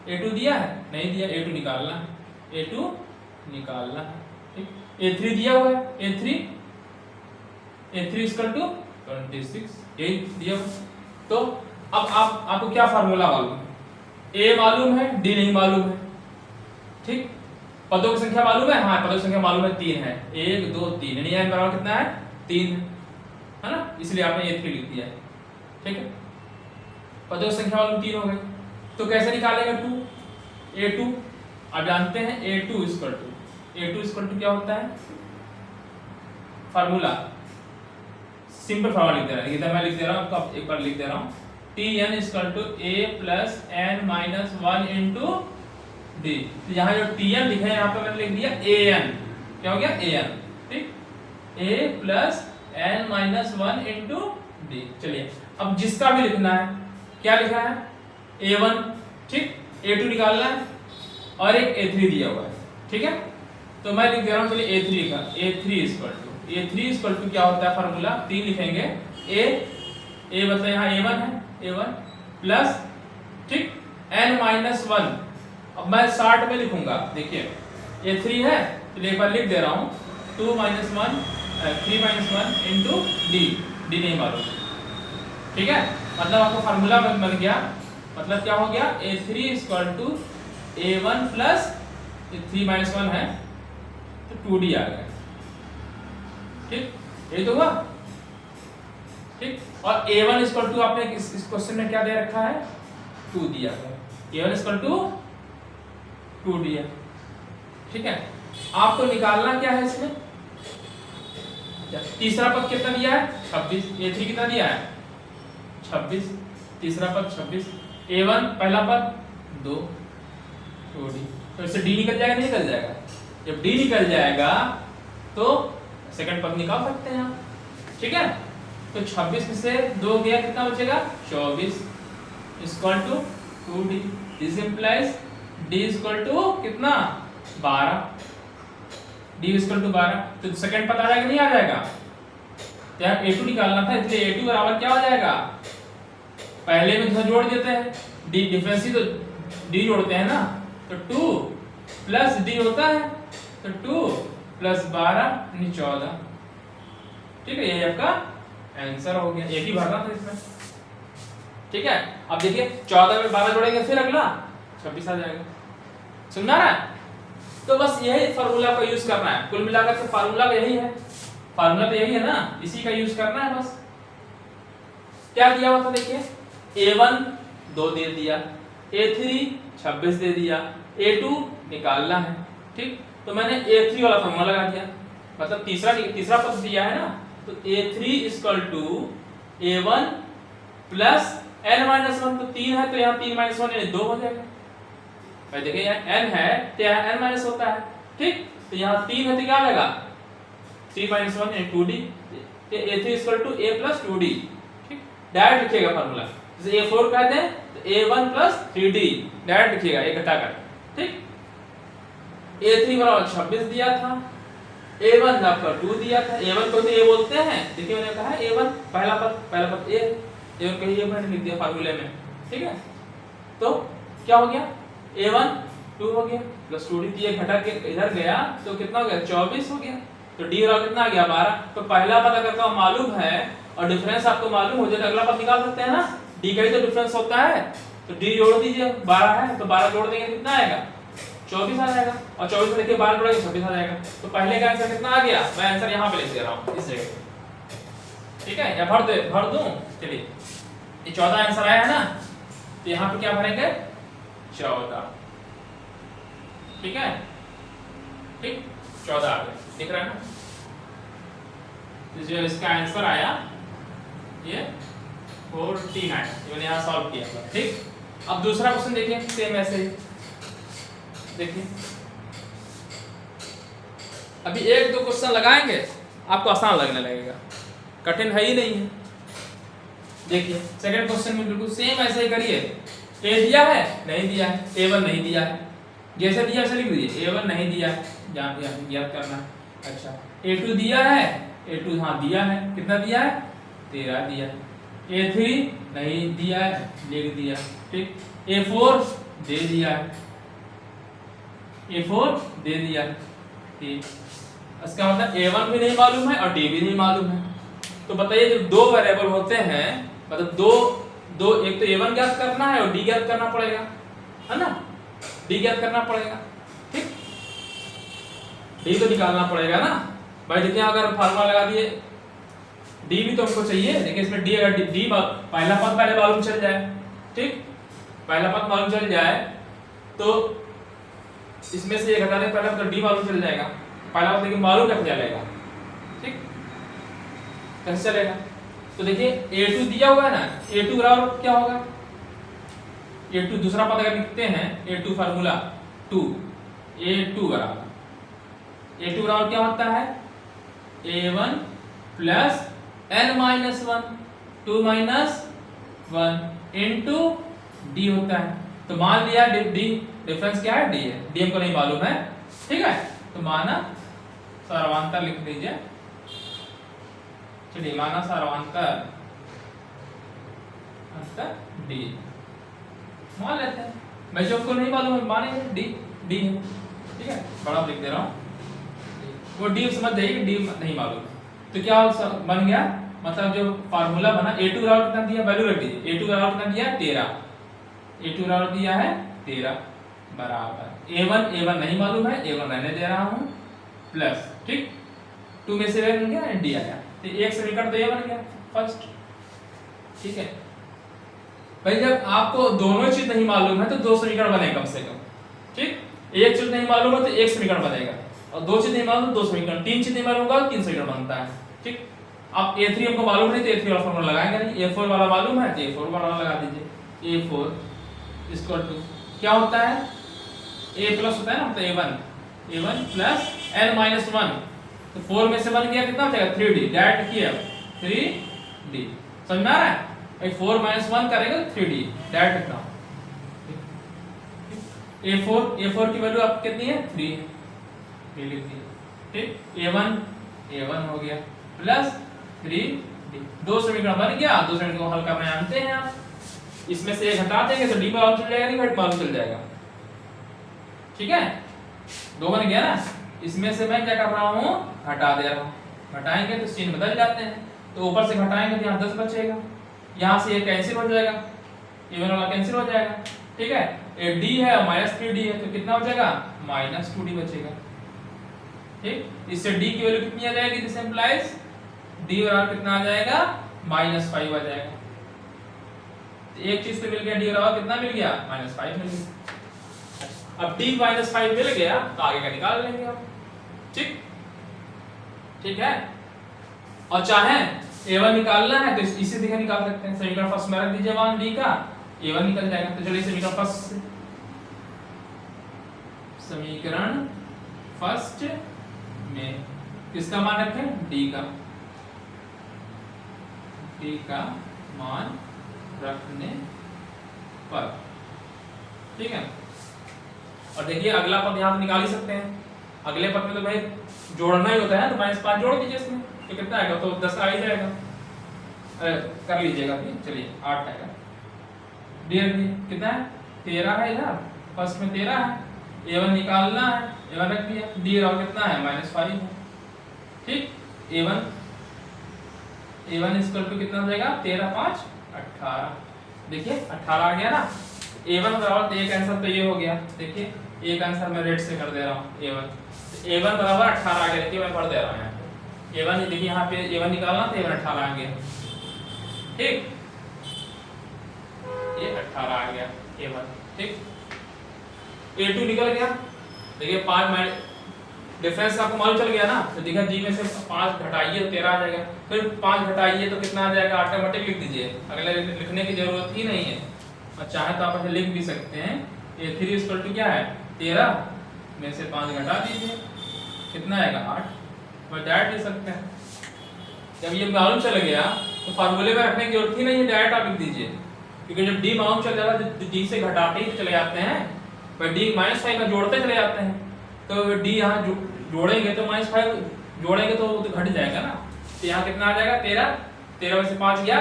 A2 दिया है, नहीं दिया, A2 निकालना है, A2 निकालना है, ठीक। A3 दिया हुआ है, A3 इक्वल टू 26, यही दिया हुआ। तो अब आपको क्या फार्मूला मालूम है, A मालूम है, D नहीं मालूम है, ठीक। पदों की संख्या मालूम है, हाँ पदों की संख्या मालूम है, 3 है, 1 2 3, यानी n बराबर कितना है, 3 है ना, इसलिए आपने A3 लिख दिया है, ठीक है। पदों की संख्या मालूम 3 हो गई, तो कैसे निकालेगा 2, A2 आप जानते हैं, A2 इक्वल टू क्या होता है, फार्मूला सिंपल फार्मूला लिख दे रहा है, इधर मैं लिख दे रहा हूं, आपको एक बार लिख दे रहा हूं, Tn equal to A plus n minus 1 into D. तो यहाँ जो Tn लिखा है, यहाँ पे मैंने लिख दिया An, क्या हो गया An, ठीक, A plus n minus 1 into D. चलिए अब जिसका भी लिखना है, क्या लिखा है, A1, ठीक, A2 निकालना है और एक A3 दिया हुआ है, ठीक है। तो मैं लिख दे रहा हूँ, चलिए A3 का, A3 इक्वल टू क्या होता है, फार्मूला 3 लिखेंगे, A मतलब यहाँ A1 है, A1 प्लस, ठीक, n माइनस 1, अब मैं 60 में लिखूंगा, देखिए A3 है, तो एक बार लिख दे रहा हूँ, 2 माइनस 1 3 माइनस 1 इंटू डी नहीं मालूम, ठीक है। मतलब आपको फार्मूला बन गया, मतलब क्या हो गया, A3 equal to A1 plus 3 minus 1 है तो 2D आ गया, ठीक, यही तो हुआ, ठीक। और A1 इक्वल टू आपने इस क्वेश्चन में क्या दे रखा है, 2 दिया है, A1 इक्वल टू 2 दिया, ठीक है। आपको निकालना क्या है इसमें, तीसरा पद कितना दिया है, 26, A3 कितना दिया है, 26, तीसरा पद 26, A1 पहला पद 2D, तो इससे D निकल जाएगा, नहीं निकल जाएगा, जब D निकल जाएगा तो सेकंड पद निकाल सकते हैं आप, ठीक है। तो 26 में से 2 गया, कितना बचेगा, 24 equal to 2D, this implies D equal to कितना, 12, D इक्वल टू 12, तो सेकंड पद आ जाएगा, नहीं आ जाएगा, तो यहाँ A2 निकालना था, इसलिए A2 बराबर क्या हो जाएगा, पहले में थोड़ा जोड़ देते हैं, D डिफरेंस ही तो D जोड़ते हैं ना, तो 2 प्लस D होता है, तो 2 प्लस 12 यानी 14, ठीक है, ये आपका आंसर हो गया, एक ही भरना था इसमें, ठीक है। अब देखिए 14 में 12 जोड़ेंगे, फिर अगला 26 आ जाएगा, समझा रहा है। तो बस यही फार्मूला का यूज करना है, कुल मिलाकर के फार्मूला यही है, फार्मूला तो यही है ना, इसी का यूज करना है बस। क्या दिया हुआ था, देखिए A1 2 दे दिया, A3 26 दे दिया, A2 निकालना है, ठीक। तो मैंने A3 वाला फार्मूला लगा दिया, मतलब तीसरा पद दिया है ना, तो A3 equal to A1 plus n minus 1, तो 3 है तो यहाँ 3 माइनस 1 यानी 2 हो जाएगा, भाई देखिए यहाँ n है तो यहाँ n माइनस होता है, ठीक। तो यहाँ 3 है तो क्या आएगा, 3 माइनस 1 यानी 2D, A3 equal to A plus 2D, ठीक, डायरेक्ट लिखिएगा फार्मूला, जैसे A4 कहते हैं तो A1 प्लस 3D डायरेक्ट लिखिएगा, एक घटा कर, ठीक। A3 बराबर 26 दिया था, A1 आपका 2 दिया था, A1 को तो A बोलते हैं, देखिए मैंने कहा A1 पहला पद A1 को ये मैंने लिख दिया फार्मूले में, ठीक है। तो क्या हो गया, A1 2 हो गया प्लस 2D, ये घटा के इधर गया तो कितना हो गया, 24 हो गया, तो D वाला कितना आ गया, 12। तो पहला पद अगर आपको मालूम है और डिफरेंस आपको मालूम हो जाए तो अगला पद निकाल सकते हैं ना, D का ही तो डिफरेंस होता है, तो D जोड़ दीजिए, 12 है तो 12 जोड़ देंगे कितना आएगा, 24 आ जाएगा, और 24 में देखिए 12 जोड़ेंगे 26 आ जाएगा। तो पहले का आंसर कितना आ गया, मैं आंसर यहाँ पे लिख दे रहा हूँ इस जगह, ठीक है, या भर दूं, चलिए ये 14 आंसर आया है ना, तो यहाँ पे क्या भरेंगे, 14, ठीक है, ठीक 14 आ गए, दिख रहा है ना। तो जो इसका आंसर आया ये 49, मैंने यहाँ सॉल्व किया था, ठीक। अब दूसरा क्वेश्चन देखिए, सेम ऐसे ही देखिए, अभी एक दो क्वेश्चन लगाएंगे आपको आसान लगने लगेगा, कठिन है ही नहीं है। देखिए सेकंड क्वेश्चन में बिल्कुल सेम ऐसे ही करिए, ए दिया है नहीं दिया है, A1 नहीं दिया है, जैसे दिया वैसे लिख दीजिए, A1 नहीं दिया है, जहाँ पे आपको याद करना है। अच्छा A2 दिया है, A2 हाँ दिया है, कितना दिया है 13 दिया है। A3 नहीं दिया है, लिख दिया, ठीक। A4 दे दिया है, A4 दे दिया, ठीक। इसका मतलब A1 भी नहीं मालूम है और D भी नहीं मालूम है। तो बताइए जब दो वेरिएबल होते हैं, मतलब दो एक तो A1 ज्ञात करना है और D ज्ञात करना पड़ेगा, है ना, D ज्ञात करना पड़ेगा, ठीक। D तो निकालना पड़ेगा ना भाई। देखिए अगर फार्मूला लगा दिए, D भी तो हमको चाहिए। देखिए इसमें D अगर D पहला पद पहले मालूम चल जाए, ठीक, पहला पद मालूम चल जाए तो इसमें से एक हटा दें पहला तो D मालूम चल जाएगा। पहला पद लेकिन मालूम कैसे चलेगा, ठीक, कैसे चलेगा। तो देखिए A2 दिया हुआ है ना, A2 बराबर क्या होगा, A2 दूसरा पद अगर लिखते हैं, A2 फार्मूला 2, A2 बराबर क्या होता है, A1 plus n minus 1, 2 minus 1 into D होता है। तो मान लिया D डिफरेंस क्या है, D है, D हमको नहीं मालूम है, ठीक है। तो माना सर्वांतर लिख दीजिए, चलिए माना सर्वांतर D मान लेते हैं। मैं जो आपको नहीं मालूम है मानेंगे D है, ठीक है, बड़ा लिख दे रहा हूँ। वो D समझ जाइए कि D नहीं मालूम। तो क्या बन गया, मतलब जो फार्मूला बना A2 बराबर कितना दिया, वैल्यू रख दीजिए। A2 बराबर कितना दिया 13, A2 बराबर दिया है 13 बराबर A1 नहीं मालूम है, A1 रहने दे रहा हूँ, प्लस, ठीक, 2 में से बन गया D आया, तो एक समीकरण तो ये बन गया फर्स्ट, ठीक है। भाई जब आपको दोनों चीज नहीं मालूम है तो दो समीकरण बने कम से कम, ठीक। एक चीज नहीं मालूम है तो एक समीकरण बनेगा, और दो चीज नहीं मालूम तो दो समीकरण, तीन चीज नहीं मालूम होगा तो तीन समीकरण बनता है, ठीक। अब A3 हमको मालूम नहीं तो A3 वाला फॉर्मूला लगाएंगे नहीं, A4 वाला मालूम है तो A4 वाला लगा दीजिए। A4 इक्वल टू क्या होता है, A प्लस होता है ना, मतलब A1 प्लस n माइनस 1, तो 4 में से बन गया कितना हो जाएगा 3D, डायरेक्ट किया 3D, समझ में आ रहा है भाई। 4 माइनस 1 करेंगे 3D डायरेक्ट कितना, A4 की वैल्यू आप कितनी है 3 है, ये लिख दिया, ठीक। A1 हो गया प्लस 3D, दो समीकरण बन गया। दो समीकरण को हल करना जानते हैं आप, इसमें से एक हटा देंगे तो D मालूम चल जाएगा, नहीं घट मालूम चल जाएगा, ठीक है। दो बन गया ना, इसमें से मैं क्या कर रहा हूँ हटा दे रहा हूँ, घटाएंगे तो चिन्ह बदल जाते हैं, तो ऊपर से घटाएंगे तो यहाँ 10 बचेगा, यहाँ से ये कैंसिल हो जाएगा, A1 वाला कैंसिल हो जाएगा, ठीक है। ये D है और माइनस 3D है तो कितना हो जाएगा माइनस 2D बचेगा, ठीक। इससे D की वैल्यू कितनी आ जाएगी, दिस इंप्लाइज D बराबर कितना आ जाएगा -5 आ जाएगा। तो एक चीज तो मिल गया, D बराबर कितना मिल गया -5 मिल गया। अब D -5 मिल गया तो आगे का निकाल लेंगे हम, ठीक, ठीक है। और चाहे A1 निकालना है तो इसी दिशा निकाल सकते हैं, समीकरण फर्स्ट में रख दीजिए मान D का, A1 निकल जाएगा। तो चलिए समीकरण फर्स्ट में किसका मान रखें, D का मान रखने पर, ठीक है। और देखिए अगला पद यहाँ से निकाल ही सकते हैं, अगले पद में तो भाई जोड़ना ही होता है, तो -5 जोड़ दीजिए इसमें, तो कितना आएगा, तो 10 आ ही जाएगा। अरे कर लीजिएगा, चलिए 8 आएगा। कितना है 13 है, इधर फर्स्ट में 13 है, A1 निकालना है, A1 रख दिया, D और कितना है -5 है, ठीक। A1 इक्वल टू कितना हो जाएगा 13 5 18, देखिए 18 आ गया ना। A1 बराबर तो एक आंसर तो ये हो गया, देखिए एक आंसर मैं रेड से कर दे रहा हूँ A1 बराबर 18 आ गया, देखिए मैं पढ़ दे रहा हूँ यहाँ पे A1, देखिए यहाँ पे A1 निकालना तो A1 18 आ गया, ठीक, ये 18 आ गया A1, ठीक। A2 निकल गया, देखिए 5 डिफरेंस आपको मालूम चल गया ना, तो देखिए D में से 5 घटाइए तो 13 आ जाएगा, फिर 5 घटाइए तो कितना आ जाएगा, ऑटोमेटिक लिख दीजिए, अगले लिखने की जरूरत ही नहीं है। और चाहे तो आप ऐसे लिख भी सकते हैं, A3 इक्वल टू क्या है 13 में से 5 घटा दीजिए, कितना आएगा 8, बस डायरेक्ट लिख सकते हैं। जब ये मालूम चल गया तो फार्मूले में रखने की जरूरत ही नहीं है, डायरेक्ट आप लिख दीजिए, क्योंकि जब डी मालूम चल जाएगा तो डी से घटाते ही चले जाते हैं, पर डी -5 में जोड़ते चले जाते हैं, तो डी यहाँ जोड़ेंगे तो -5 जोड़ेंगे तो घट जाएगा ना। तो यहाँ कितना आ जाएगा 13, 13 में से 5 गया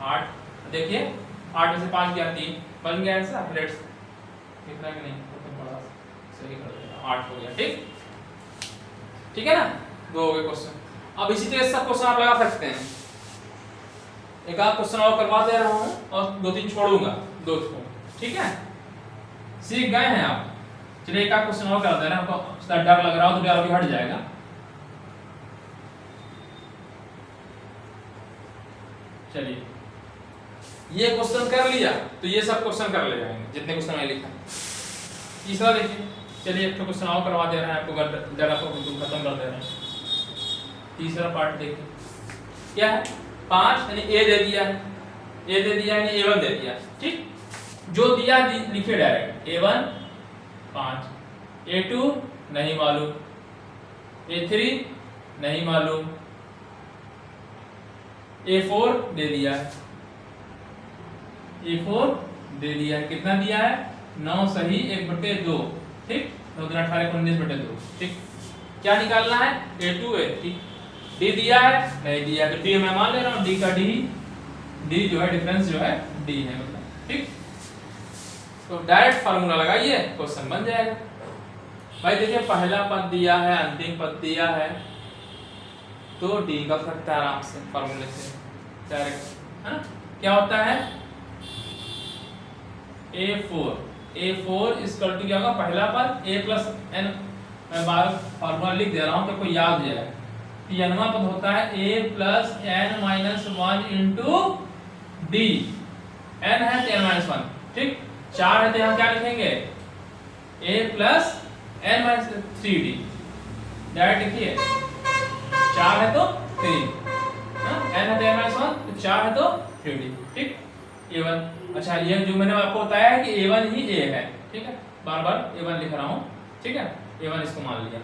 8, देखिए 8 में से 5 गया 3, बन गया आंसर। लेट्स कितना कि नहीं तो बड़ा सही कर देगा 8 हो गया। ठीक है ना, 2 हो गए क्वेश्चन। अब इसी तरह सब क्वेश्चन आप लगा सकते हैं। एक आध क्वेश्चन और करवा दे रहा हूं और 2-3 छोड़ूंगा, 2 छोड़, ठीक है, सीख गए हैं आप। चलिए एक आध क्वेश्चन और कर दे रहे हैं, आपको डर लग रहा हो तो डर अभी हट जाएगा। चलिए ये क्वेश्चन कर लिया तो ये सब क्वेश्चन कर ले जाएंगे जितने क्वेश्चन मैंने लिखा। तीसरा देखिए, चलिए एक क्वेश्चन और करवा दे रहे हैं आपको, जरा को खत्म कर दे रहे हैं। तीसरा पार्ट देखिए क्या है, 5 यानी ए दे दिया है, ए दे दिया यानी A1 दे दिया, ठीक, जो दिया लिखिए डायरेक्ट, A1 5, A2 नहीं मालूम, A3 नहीं मालूम, A4 दे दिया है, A4 दे दिया है, कितना दिया है 9 सही 1/2, ठीक, 9 × 18 19/2, ठीक। क्या निकालना है A2 A3, डी दिया है नहीं दिया तो डी मैं मान ले रहा हूँ, डी का डी जो है डिफरेंस जो है डी है मतलब, ठीक। तो डायरेक्ट फार्मूला लगाइए क्वेश्चन बन जाएगा। भाई देखिए पहला पद दिया है, अंतिम पद दिया है, तो डी कर सकता है आराम से फार्मूले से डायरेक्ट, है ना। क्या होता है A4 इक्वल टू क्या होगा, पहला पद A + n, मैं बार फार्मूला लिख दे रहा हूँ तो कोई याद हो जाए। n पद होता है A + n - 1 × d, n है तो n - 1, ठीक, 4 है तो यहाँ क्या लिखेंगे A + n - 3d, डायरेक्ट लिखिए 4 है तो 3, n है तो n - 1 तो 4 है तो 3d, ठीक। A1, अच्छा ये जो मैंने आपको बताया है कि A1 ही A है, ठीक है, बार बार A1 लिख रहा हूँ, ठीक है, A1 इसको मान लिया,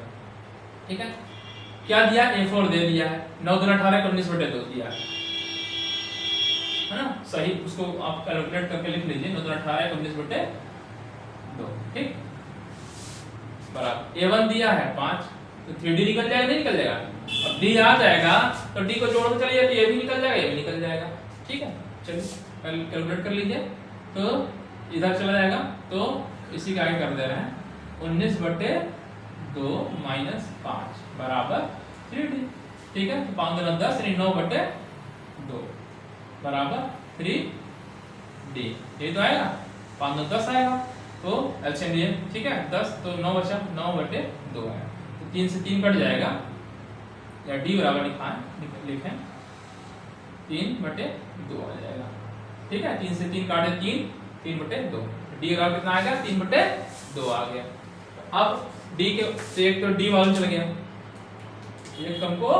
ठीक है। क्या दिया A4 दे दिया है, 9 × 18 19/2 दिया है ना, सही, उसको आप कैलकुलेट करके लिख लीजिए, 9 × 18 19/2, ठीक, बराबर। A1 दिया है 5, तो 3d निकल जाएगा नहीं निकल जाएगा, अब d आ जाएगा तो d को जोड़ के चलिए तो ये भी निकल जाएगा ये भी निकल जाएगा, ठीक है। चलिए कैलकुलेट कर लीजिए, तो इधर चला जाएगा, तो इसी का आगे कर दे रहे हैं 19/2 - 5 बराबर 3d, ठीक है। तो 5 × 10 यानी 9/2 बराबर 3d, ये तो आएगा, 5 × 10 आएगा, तो एलसीएम लिए, ठीक है, 10 तो 9 बचा, 9/2 आएगा, तो 3 से 3 कट जाएगा, या d बराबर लिखें 3/2 आ जाएगा, ठीक है। 3 से 3 काटे 3/2, d बराबर कितना आएगा 3/2 आ गया। अब d के तो एक तो d मालूम चल गया, एक हमको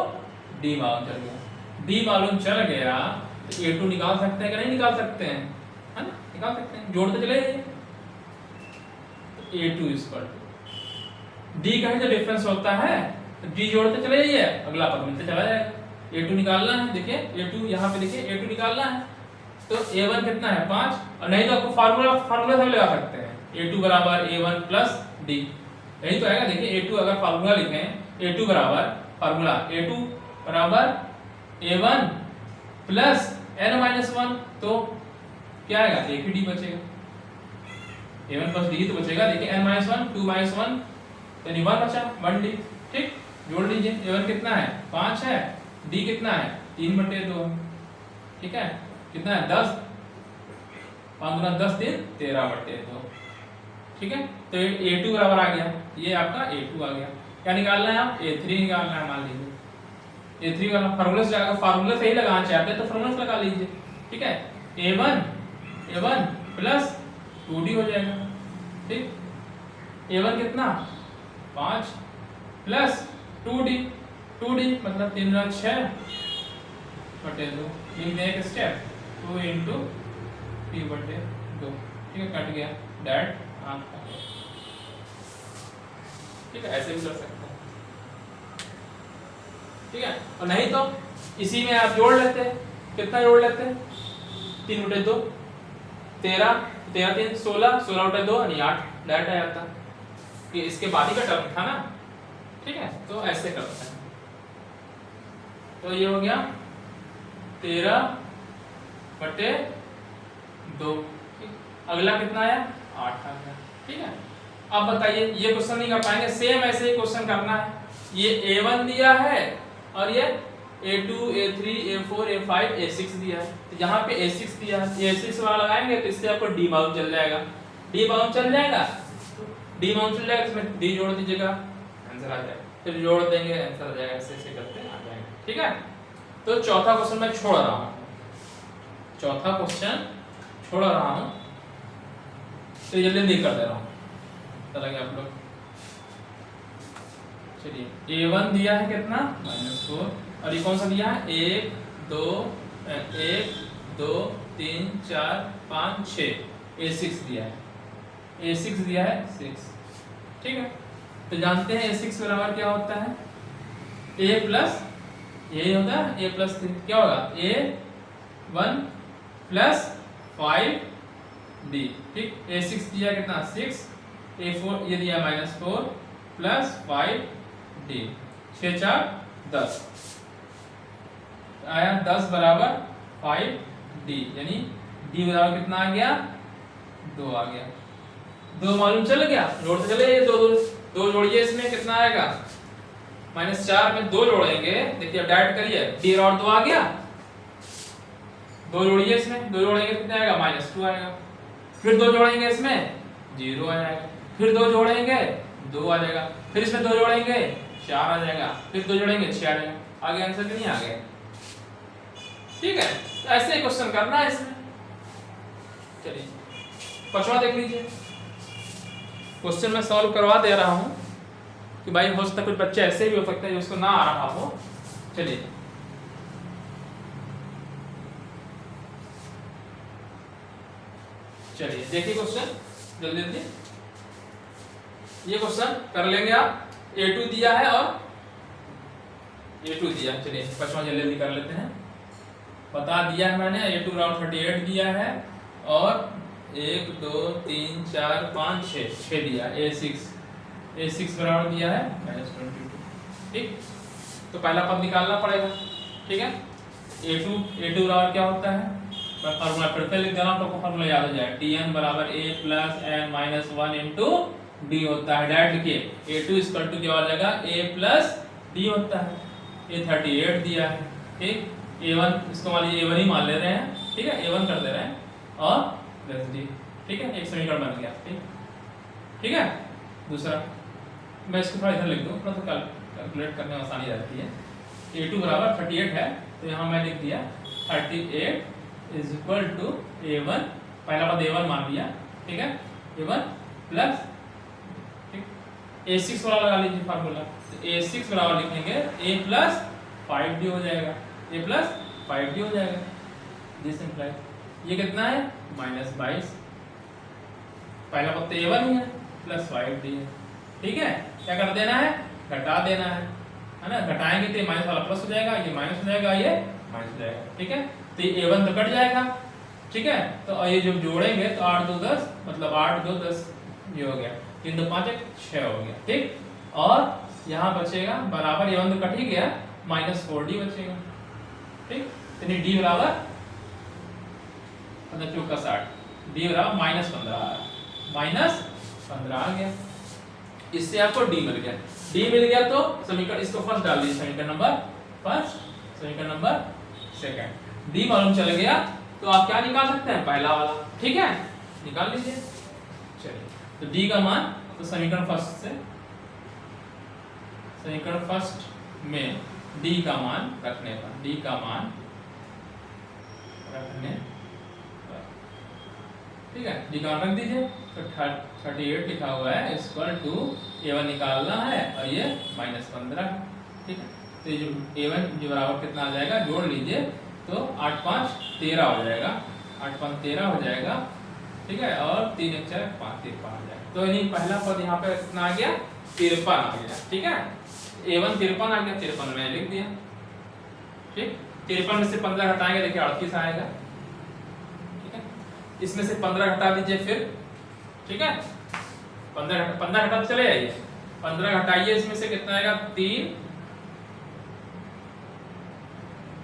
d मालूम चल गया, d मालूम चल गया तो A2 निकाल सकते हैं कि नहीं निकाल सकते हैं, है ना, निकाल सकते हैं, जोड़ते चले जाइए। A2 = d का ही जो डिफरेंस होता है तो d जोड़ते चले जाइए, अगला पद मिलते चला जाएगा। A2 निकालना है, देखिए A2 यहाँ पे देखिए A2 निकालना है, तो A1 कितना है 5, और नहीं तो आपको फार्मूला से लगा सकते हैं, A2 = A1 + d, यही तो आएगा। देखिए A2 अगर फार्मूला लिखें, A2 बराबर फार्मूला A2 = A1 + n - 1, तो क्या आएगा एक ही d बचेगा, A1 + d तो बचेगा, देखिए n - 1 2 - 1 यानी 1 बचा, 1d, ठीक, जोड़ लीजिए। A1 कितना है 5 है, d कितना है 3/2, ठीक है, कितना है 10, 5 × 10 3 13/2, ठीक है। तो A2 बराबर आ गया, ये आपका A2 आ गया। क्या निकालना है आप A3 निकालना है, मान लीजिए A3 वाला फार्मूला से लगा, फार्मूला से ही लगाना चाहते हैं तो फार्मूला से लगा लीजिए, ठीक है। A1 + 2d हो जाएगा, ठीक, A1 कितना 5 + 2d मतलब 3 × 6/2, लिख दें एक स्टेप 2 × p/2, ठीक है, कट गया, दैट आंसर, ठीक है, ऐसे भी कर सकते हैं, ठीक है। और नहीं तो इसी में आप जोड़ लेते हैं, कितना जोड़ लेते हैं 3/2, 13, 13 3 16, 16 उठे 2 यानी 8 डायरेक्ट आ जाता कि इसके बाद ही का टर्म था ना। ठीक है, तो ऐसे करते हैं। तो ये हो गया 13/2। अगला कितना आया? 8 आ गया। ठीक है, अब बताइए ये क्वेश्चन नहीं कर पाएंगे, सेम ऐसे ही क्वेश्चन करना है। ये A1 दिया है और ये A2, A3, A4, A5, A6 दिया है। तो यहाँ पे A6 दिया है, A6 वाला लगाएंगे तो इससे आपको D बाउंड चल जाएगा। D बाउंड चल जाएगा, D बाउंड चल जाएगा, इसमें D जोड़ दीजिएगा, आंसर आ जाएगा। फिर जोड़ देंगे, आंसर आ जाएगा। ऐसे ऐसे करते आ जाएगा। ठीक है, तो चौथा क्वेश्चन मैं छोड़ रहा हूँ, चौथा क्वेश्चन छोड़ रहा हूँ, तो जल्दी नहीं कर दे रहा हूँ। चला गया आप लोग। चलिए A1 दिया है कितना? -4। और ये कौन सा दिया है? 1 2 3 4 5 6। A6 दिया है, A6 दिया है 6। ठीक है, तो जानते हैं A6 बराबर क्या होता है? A प्लस यही होता है A प्लस 3। क्या होगा? A1 plus 5D। ठीक, A6 दिया कितना? 6। A4 ये दिया -4 प्लस 5D। 6 4 10 आया, 10 बराबर 5D, यानी D बराबर कितना आ गया? 2 आ गया। 2 मालूम चल गया, जोड़ते चले। ये 2 जोड़िए, इसमें कितना आएगा? -4 में 2 जोड़ेंगे, देखिए अब डायरेक्ट करिए, D और 2 आ गया। 2 जोड़िए, इसमें 2 जोड़ेंगे कितना आएगा? -2 आएगा। फिर 2 जोड़ेंगे, इसमें 0 आ जाएगा। फिर 2 जोड़ेंगे 2 आ जाएगा। फिर इसमें 2 जोड़ेंगे 4 आ जाएगा। फिर 2 जोड़ेंगे 6 आ जाएगा। आगे आंसर नहीं आ गया। ठीक है, तो ऐसे ही क्वेश्चन करना है इसमें। चलिए 5वां देख लीजिए। क्वेश्चन मैं सॉल्व करवा दे रहा हूं कि भाई हो सकता है कुछ बच्चे ऐसे भी हो सकते हैं जो उसको ना आ रहा हो। चलिए देखिए क्वेश्चन जल्दी जल्दी। ये क्वेश्चन कर लेंगे आप। A2 दिया है और A2 दिया। चलिए 5वां जल्दी जल्दी कर लेते हैं। बता दिया है मैंने, A2 राउंड 38 दिया है और 1 2 3 4 5 6 दिया। A6 बराबर दिया है -22। ठीक, तो पहला पद निकालना पड़ेगा। ठीक है, A2 बराबर क्या होता है? मैं फार्मूला फिर से लिख दे रहा हूं, तो फार्मूला याद हो जाए। Tn बराबर A plus n minus 1 into D होता है। डायरेक्ट लिखिए, A2 इक्वल टू क्या हो जाएगा? A प्लस D होता है। ये 38 दिया है। ठीक, A1 इसको मान लीजिए A1 ही मान ले रहे हैं। ठीक है, A1 कर दे रहे हैं और प्लस D। ठीक है, एक समीकरण बन गया। ठीक है, दूसरा मैं इसको थोड़ा इधर लिख दूं, थोड़ा सा कैलकुलेट करने में आसानी रहती है। A2 बराबर 38 है, तो यहाँ मैं लिख दिया 38 इज इक्वल टू A1, पहला पद A1 मान लिया। ठीक है, A1 प्लस A6 वाला लगा लीजिए फार्मूला। तो A6 बराबर लिखेंगे A प्लस 5D हो जाएगा। A प्लस 5D हो जाएगा। दिस इंप्लाइज ये कितना है? -22। पहला पद तो A1 ही है, प्लस 5D है। ठीक है, क्या कर देना है? घटा देना है ना। घटाएंगे तो ये माइनस वाला प्लस हो जाएगा, ये माइनस हो जाएगा, ये माइनस हो जाएगा। ठीक है, तो ये A1 तो कट जाएगा। ठीक है, तो ये जब जोड़ेंगे तो 8 2 10, मतलब 8 2 10 ये हो गया। 3 2 5 1 6 हो गया। ठीक, और यहाँ बचेगा बराबर, A1 तो कट ही गया, -4D बचेगा। ठीक, तो D बराबर 15 चौका 60, D बराबर -15 आ गया। इससे आपको D मिल गया। D मिल गया तो समीकरण इसको फर्स्ट डाल दीजिए, समीकरण नंबर फर्स्ट, समीकरण नंबर सेकंड। D मालूम चल गया तो आप क्या निकाल सकते हैं? पहला वाला। ठीक है, निकाल लीजिए। चलिए, तो D का मान, तो समीकरण फर्स्ट से, समीकरण फर्स्ट में D का मान रखने पर, D का मान रखने पर, ठीक है, D का मान रख दीजिए। तो 38 लिखा हुआ है इक्वल टू A1 निकालना है और ये -15। ठीक है, तो ये जो A1 जो बराबर कितना आ जाएगा? जोड़ लीजिए, तो 8 5 13 हो जाएगा। 8 5 13 हो जाएगा। ठीक है, और 3 1 4 5 53 आ जाएगा। तो यानी पहला पद यहाँ पे कितना आ गया? 53 आ गया। ठीक है, A1 53 आ गया, 53 मैंने लिख दिया। ठीक, 53 में से 15 घटाएंगे, देखिए 38 आएगा। ठीक है, इसमें से 15 घटा दीजिए फिर, ठीक है। 15 घटा चले आइए, 15 घटाइए, इसमें से कितना आएगा 3।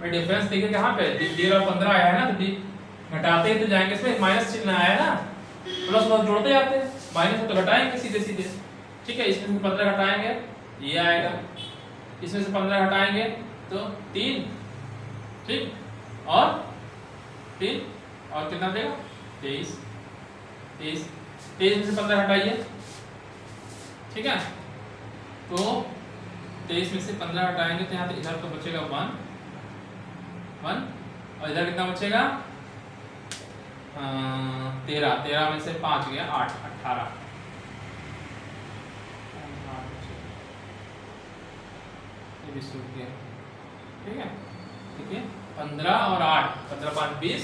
डिफरेंस देखिए कहाँ पे डी और 15 आया है ना, तो डी घटाते ही तो जाएंगे, इसमें माइनस चिन्ह आया है ना, प्लस प्लस जोड़ते जाते हैं, माइनस है तो घटाएंगे सीधे सीधे, ठीक है। इसमें से 15 घटाएंगे ये आएगा, इसमें से 15 घटाएंगे तो 3, ठीक, और 3 और कितना देगा 23 में से 15 घटाइए, ठीक है। तो 23 में से 15 घटाएंगे तो यहाँ तो इधर तो बचेगा 1 और इधर कितना बचेगा 13 में से 5 गया 8, 18, ये भी सूख गया, ठीक है। ठीक है 15 और 8, 15 5 20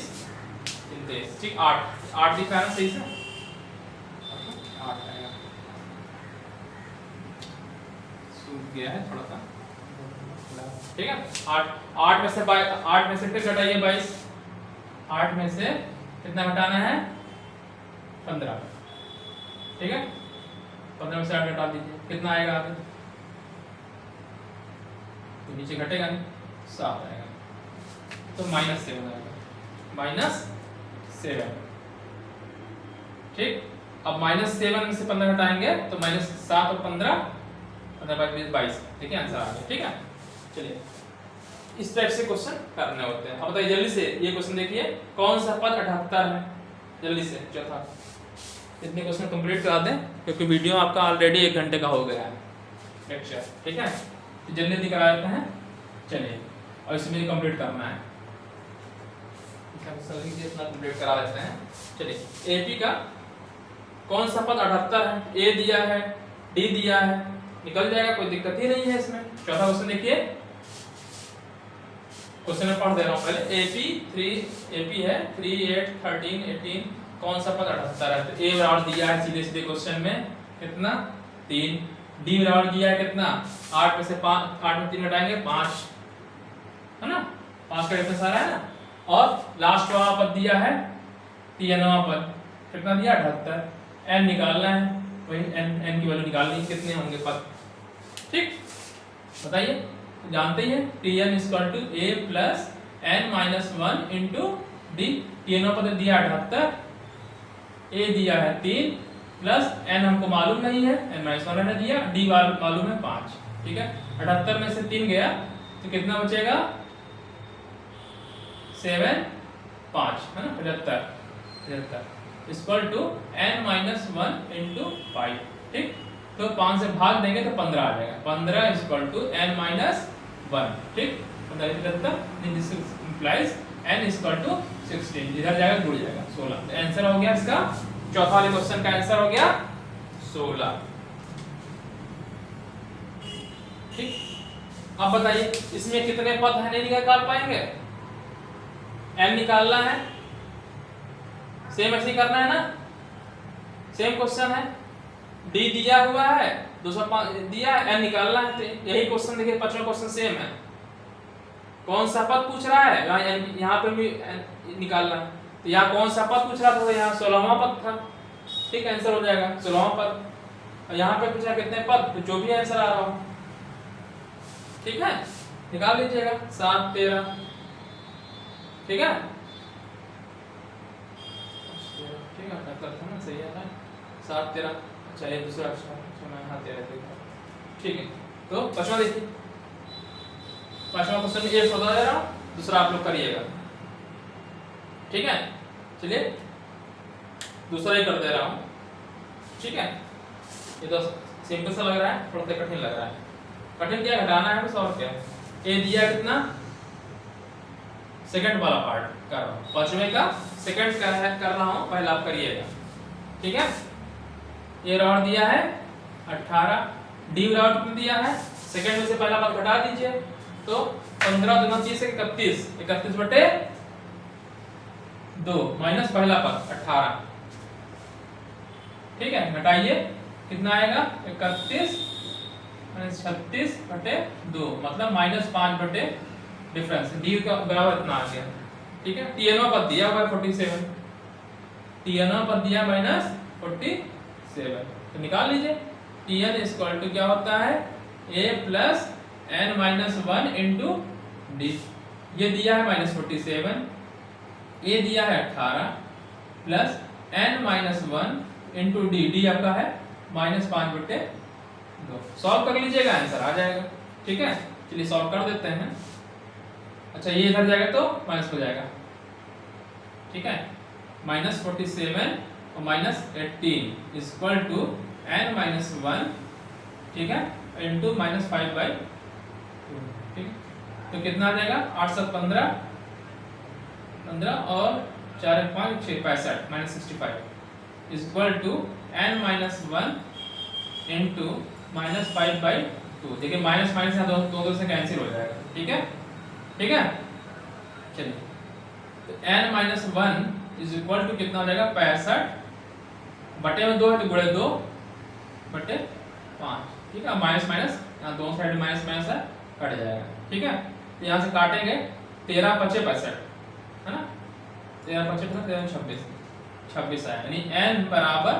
23, ठीक। 8 दिखा रहा सही से, 8 आएगा, सूख गया है थोड़ा सा, ठीक है। 8 में से 8 में से फिर घटाइए 22, 8 में से कितना घटाना है 15, ठीक है। 15 में से 8 घटा दीजिए, कितना आएगा आगे, तो नीचे घटेगा नहीं, 7 आएगा, तो -7 आएगा, -7, ठीक। अब -7 में से 15 घटाएंगे तो -7 और 15 22, ठीक है, आंसर आ गया, ठीक है। चलिए इस टाइप से क्वेश्चन करने होते हैं। अब बताइए जल्दी से, ये क्वेश्चन देखिए, कौन सा पद 78 है, जल्दी से चौथा, इतने क्वेश्चन कंप्लीट करा दें क्योंकि वीडियो आपका ऑलरेडी 1 घंटे का हो गया है लेक्चर, ठीक है। तो जल्दी जल्दी करा देते हैं, चलिए, और इसमें कंप्लीट करना है, इतना कंप्लीट करा देते हैं। चलिए एपी का कौन सा पद 78 है, ए दिया है, डी दिया है, निकल जाएगा, कोई दिक्कत ही नहीं है इसमें। चौथा क्वेश्चन देखिए, क्वेश्चन में पढ़ दे रहा हूं पहले, एपी है 3 8 13 18, कौन सा पद 78 है, तो ए बराबर दिया है सीधे सीधे क्वेश्चन में कितना 3, डी बराबर दिया है कितना 8 में से 5, 8 में 3 घटाएंगे 5, है ना, 5 का डिफरेंस आ रहा है ना, और लास्ट वाला पद दिया है 3वां पद कितना दिया 78, एन निकालना है, वही एन की वैल्यू निकालनी, कितने होंगे पद, ठीक। बताइए, जानते ही हैं Tn = a + n - 1 × d, Tn पद दिया 78, a दिया है 3 प्लस n हमको मालूम नहीं है, n - 1 ने दिया, d मालूम है 5, ठीक है। 78 में से 3 गया तो कितना बचेगा 7 5, है ना, 75 = n - 1 × 5, ठीक। तो 5 से भाग देंगे तो 15 आ जाएगा, 15 = n - 1, ठीक। 15 दिस इंप्लाइज n = 16, इधर जाएगा जुड़ जाएगा 16, तो आंसर हो गया इसका, चौथा वाले क्वेश्चन का आंसर हो गया 16, ठीक। अब बताइए इसमें कितने पद है, नहीं निकाल पाएंगे, n निकालना है, सेम ऐसे ही करना है ना, सेम क्वेश्चन है, d दिया हुआ है 205 दिया है, n निकालना है, तो यही क्वेश्चन देखिए 5वां क्वेश्चन सेम है, कौन सा पद पूछ रहा है, यहाँ पे भी निकालना है, तो यहाँ कौन सा पद पूछ रहा था, तो यहाँ 16वां पद था, ठीक, आंसर हो जाएगा 16वां पद, और यहाँ पे पूछा कितने पद, तो जो भी आंसर आ रहा हो, ठीक है, निकाल लीजिएगा 7 13, ठीक है, ठीक है, था ना, सही है 7 13, अच्छा ये दूसरा अक्षर मैं यहाँ 13 ठीक है। तो 5वां देखिए, 5वां क्वेश्चन में एक बता दे रहा हूँ, दूसरा आप लोग करिएगा, ठीक है। चलिए दूसरा ही कर दे रहा हूँ, ठीक है। ये तो सिंपल सा लग रहा है, थोड़ा सा कठिन लग रहा है, कठिन क्या घटाना है बस, और क्या, ए दिया कितना, सेकंड वाला पार्ट कर रहा हूँ, 5वें का सेकंड कर रहा हूँ, पहले आप करिएगा, ठीक है। ये राउंड दिया है 18, डी राउंड कितना दिया है, सेकंड में से पहला पद घटा दीजिए, तो 15 दूना 30 31, 31/2 माइनस पहला पद 18, ठीक है, घटाइए कितना आएगा 31 - 36/2, मतलब -5 डिफरेंस, डी का बराबर इतना आ गया, ठीक है। Tn पद दिया हुआ है 47, Tn पर दिया -47, तो निकाल लीजिए। Tn इक्वल टू क्या होता है a plus n minus 1 into D. ये दिया है -47, a दिया है 18 plus n minus 1 into D. D आपका है -5/2। सॉल्व कर लीजिएगा, आंसर आ जाएगा। ठीक है, चलिए सॉल्व कर देते हैं। अच्छा, ये इधर जाएगा तो माइनस हो जाएगा। ठीक है, -47 और -18 इक्वल टू n माइनस 1, ठीक है, इंटू -5/2। ठीक है, तो कितना आ जाएगा 8 7 15 और 4 1 5 6 65 -65 equal to n minus 1 into -5/2। देखिए माइनस माइनस यहाँ दो से कैंसिल हो जाएगा। ठीक है, ठीक है, चलिए तो n minus 1 is equal to कितना हो जाएगा 65 बटे में 2 है तो गुणे 2/5। ठीक है, माइनस माइनस यहाँ दोनों साइड माइनस माइनस है, कट जाएगा। ठीक है, तो यहाँ से काटेंगे 13 × 5 = 65 है ना, 13 × 5 = 26 आया, यानी n बराबर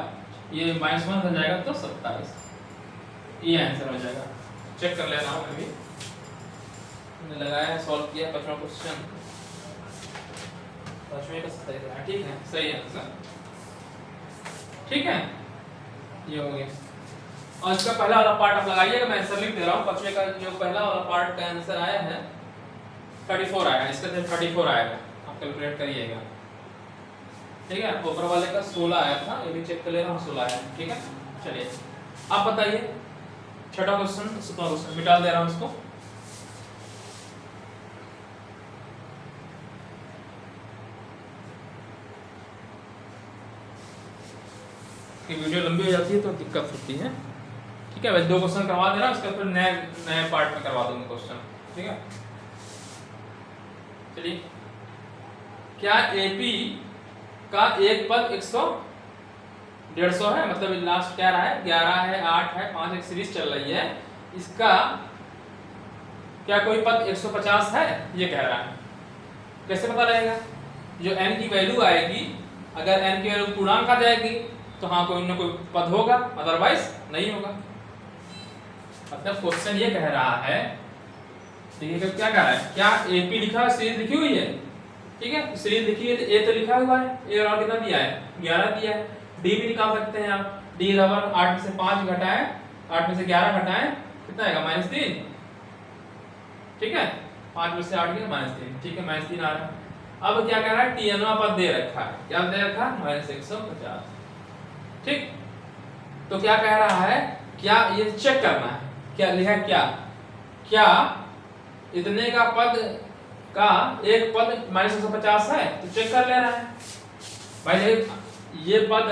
ये -1 हो जाएगा तो 27। ये आंसर हो जाएगा। चेक कर लेना हूँ, मैं भी मैंने लगाया है, सॉल्व किया 5वां क्वेश्चन, 5वें का 27 है। ठीक है, सही आंसर। ठीक है, ये हो गया। और इसका पहला वाला पार्ट आप लगाइएगा, मैं आंसर लिख दे रहा हूँ। 5वें का जो पहला वाला पार्ट का आंसर आया है 34 आया है, इसका 34 आएगा, आप कैलकुलेट करिएगा। ठीक है, ऊपर वाले का 16 आया था, ये भी चेक कर लेना, 16 आया है। ठीक है, चलिए आप बताइए 6वां क्वेश्चन, 7वां क्वेश्चन मिटा दे रहा हूँ इसको। वीडियो लंबी हो जाती है तो दिक्कत होती है। ठीक है, वैसे 2 क्वेश्चन करवा दे रहा हूँ, उसके फिर नए पार्ट में करवा दूंगा क्वेश्चन। ठीक है, चलिए, क्या एपी का एक पद 100 150 है, मतलब लास्ट क्या रहा है 11 है 8 है 5, एक सीरीज चल रही है, इसका क्या कोई पद 150 है, ये कह रहा है। कैसे पता लगेगा? जो n की वैल्यू आएगी, अगर n की वैल्यू पूर्णांक आ जाएगी तो हाँ कोई ना कोई पद होगा, अदरवाइज नहीं होगा। मतलब क्वेश्चन ये कह रहा है, देखिए क्या कह रहा है, क्या एपी लिखा है, सीरीज लिखी हुई है। ठीक है, सीरीज लिखी है तो ए तो लिखा हुआ है, ए और कितना दिया है 11 दिया है। डी भी निकाल सकते हैं आप, डी बराबर 8 में से 5 घटाएं, 8 में से 11 घटाएं, कितना आएगा -3। ठीक है, 5 में से 8 गया -3। ठीक है, -3 आ रहा है। अब क्या कह रहा है, टीएनवा पद दे रखा है, क्या दे रखा है -150। ठीक, तो क्या कह रहा है, क्या ये चेक करना है, क्या लिखा है, क्या इतने का पद का एक पद -150 है, तो चेक कर ले रहा है भाई। ये पद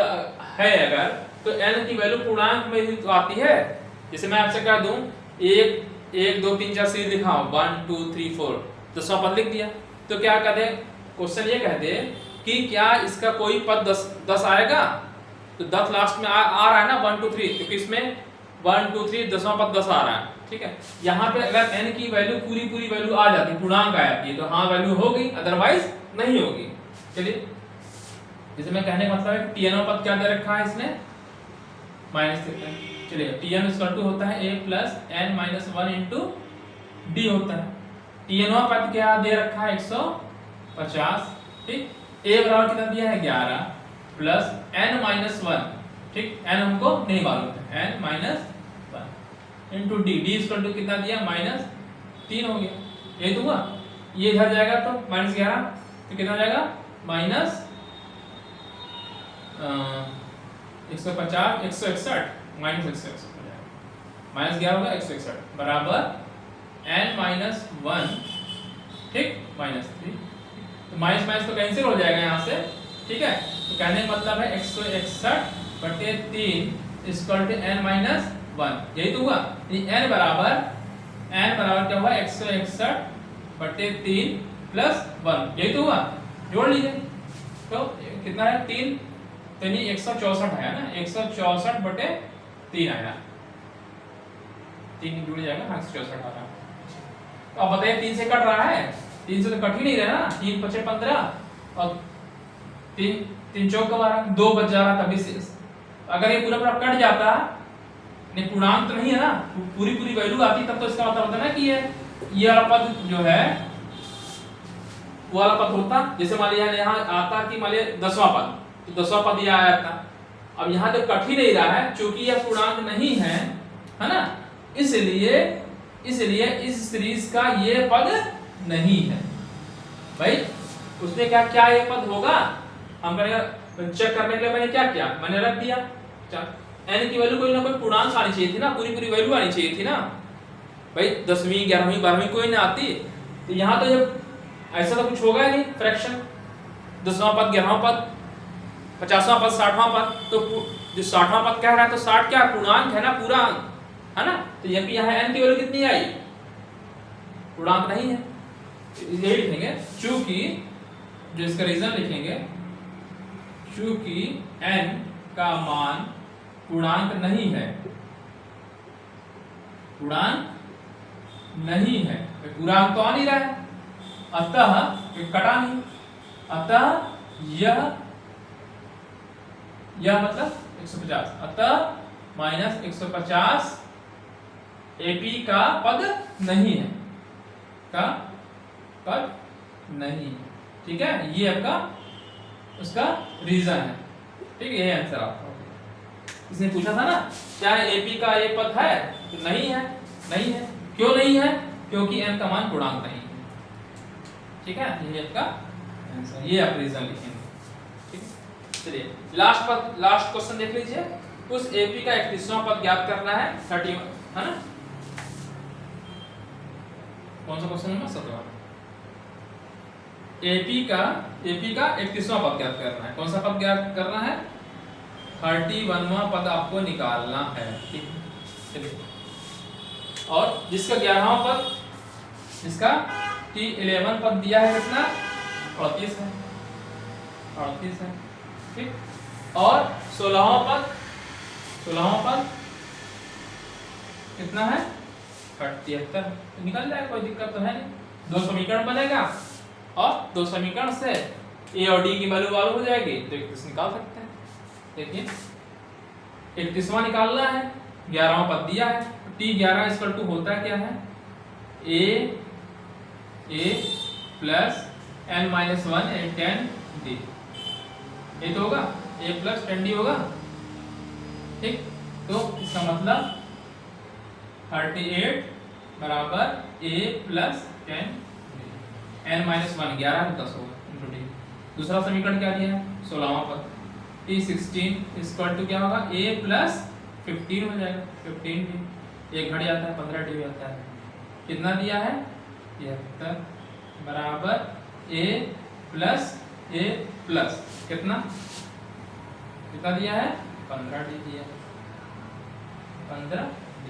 है अगर, तो n की वैल्यू पूर्णांक में ही तो आती है। जैसे मैं आपसे कह दूं 1 2 3 4 सीरीज लिखा हूं, 1 2 3 4, तो 100 पद लिख दिया। तो क्या कर दे, क्वेश्चन ये कह दे कि क्या इसका कोई पद 10 आएगा, तो 10 लास्ट में आ रहा है ना 1 2 3, क्योंकि इसमें 1 2 3 10वां पद 10 आ रहा है। ठीक है, यहाँ पे अगर n की वैल्यू पूरी वैल्यू आ जाती है, पूर्णांक आ जाती है, तो हाँ वैल्यू होगी, अदरवाइज नहीं होगी। चलिए, जैसे मैं कहने का मतलब है कि tn पद क्या दे रखा है इसने -3। चलिए, tn इक्वल टू होता है a plus n minus 1 into D होता है। tn पद क्या दे रखा है 150। ठीक, a बराबर कितना दिया है 11 प्लस n माइनस 1। ठीक, n हमको नहीं मालूम है, n minus 1 into D. D equal to कितना दिया -3 हो गया, ये तो हुआ। ये इधर जाएगा तो -11, तो कितना हो जाएगा -150 161 -161 हो जाएगा, -11 होगा 161 बराबर n माइनस 1। ठीक, -3, तो माइनस माइनस तो कैंसिल हो जाएगा यहाँ से। ठीक है, तो कहने का मतलब है 161/3 इक्वल टू n माइनस 1, यही तो हुआ। n बराबर क्या हुआ 161/3 प्लस 1, यही तो हुआ। जोड़ लीजिए तो कितना है 3, तो नहीं 164 आया ना, 164/3 आया, 3 जुड़ जाएगा, 164 आ रहा। तो अब बताइए 3 से कट रहा है, 3 से तो कट ही नहीं रहा ना, 3 × 5 = 15 और तीन तीन चौक का 12, 2 बच जा रहा तभी शेष। अगर ये पूरा कट जाता, नहीं पूर्णांक तो नहीं है ना, पूरी वैल्यू आती तब तो इसका मतलब होता ना कि ये वाला पद जो है वो वाला पद होता। जैसे मान लिया यहाँ आता कि मान लिया 10वां पद, तो 10वां पद ये आया था। अब यहाँ तो कट ही नहीं रहा है क्योंकि यह पूर्णांक नहीं है ना, इसलिए इस सीरीज का ये पद नहीं है भाई। उसने क्या ये पद होगा, हम चेक करने के लिए मैंने क्या किया, मैंने रख दिया n की वैल्यू कोई ना कोई पूर्णांक आनी चाहिए थी ना, पूरी वैल्यू आनी चाहिए थी ना भाई। 10वीं 11वीं 12वीं कोई ना आती, तो यहाँ तो ये ऐसा तो कुछ होगा ही नहीं फ्रैक्शन। 10वां पद 11वां पद 50वां पद 60वां पद, तो जो 60वां पद कह रहा है तो 60 क्या पूर्णांक है ना, पूरा अंक है ना। तो ये यहाँ n की वैल्यू कितनी आई, पूर्णांक नहीं है। यही लिखेंगे चूंकि, जो इसका रीजन लिखेंगे, चूंकि n का मान पूर्णांक नहीं है, पूर्णांक नहीं है, पूर्णांक तो आ नहीं रहा है, अतः कटा नहीं, अतः यह मतलब 150, अतः -150 AP का पद नहीं है, का पद नहीं है। ठीक है, ये आपका उसका रीजन है। ठीक है, ये आंसर आपका। इसने पूछा था ना क्या AP का ये पद है, तो नहीं है, नहीं है। क्यों नहीं है, क्योंकि n का मान पूर्णांक नहीं है। ठीक है, ये आपका आंसर, ये आप रीजन लिखेंगे। ठीक है, चलिए लास्ट क्वेश्चन देख लीजिए। उस AP का 31वां पद ज्ञात करना है, 30 है ना। कौन सा क्वेश्चन है, 17वां। AP का 31वां पद ज्ञात करना है। कौन सा पद ज्ञात करना है, 31वां पद आपको निकालना है। ठीक है, चलिए। और जिसका 11वां पद, जिसका T11 पद दिया है कितना, 38 है, 38 है। ठीक, और 16वां पद कितना है, 73। तो निकल जाएगा, कोई दिक्कत तो है नहीं। 2 समीकरण बनेगा और 2 समीकरण से A और D की वैल्यू हो जाएगी, तो 31 निकाल सकते हैं। देखिए 31वां निकालना है, 11वां पद दिया है, T11 इक्वल टू होता क्या है, A प्लस n-1 10D, ये तो होगा A प्लस 10D होगा। ठीक, तो इसका मतलब 38 बराबर A प्लस 10D, n-1 11 10 होगा। दूसरा समीकरण क्या दिया है, 16वां पद, T16 इक्वल टू क्या होगा, A प्लस 15 हो जाएगा, 15D, एक घट जाता है, 15D आता है। कितना दिया है, 73 बराबर A प्लस कितना दिया है, 15D दिया है, 15D।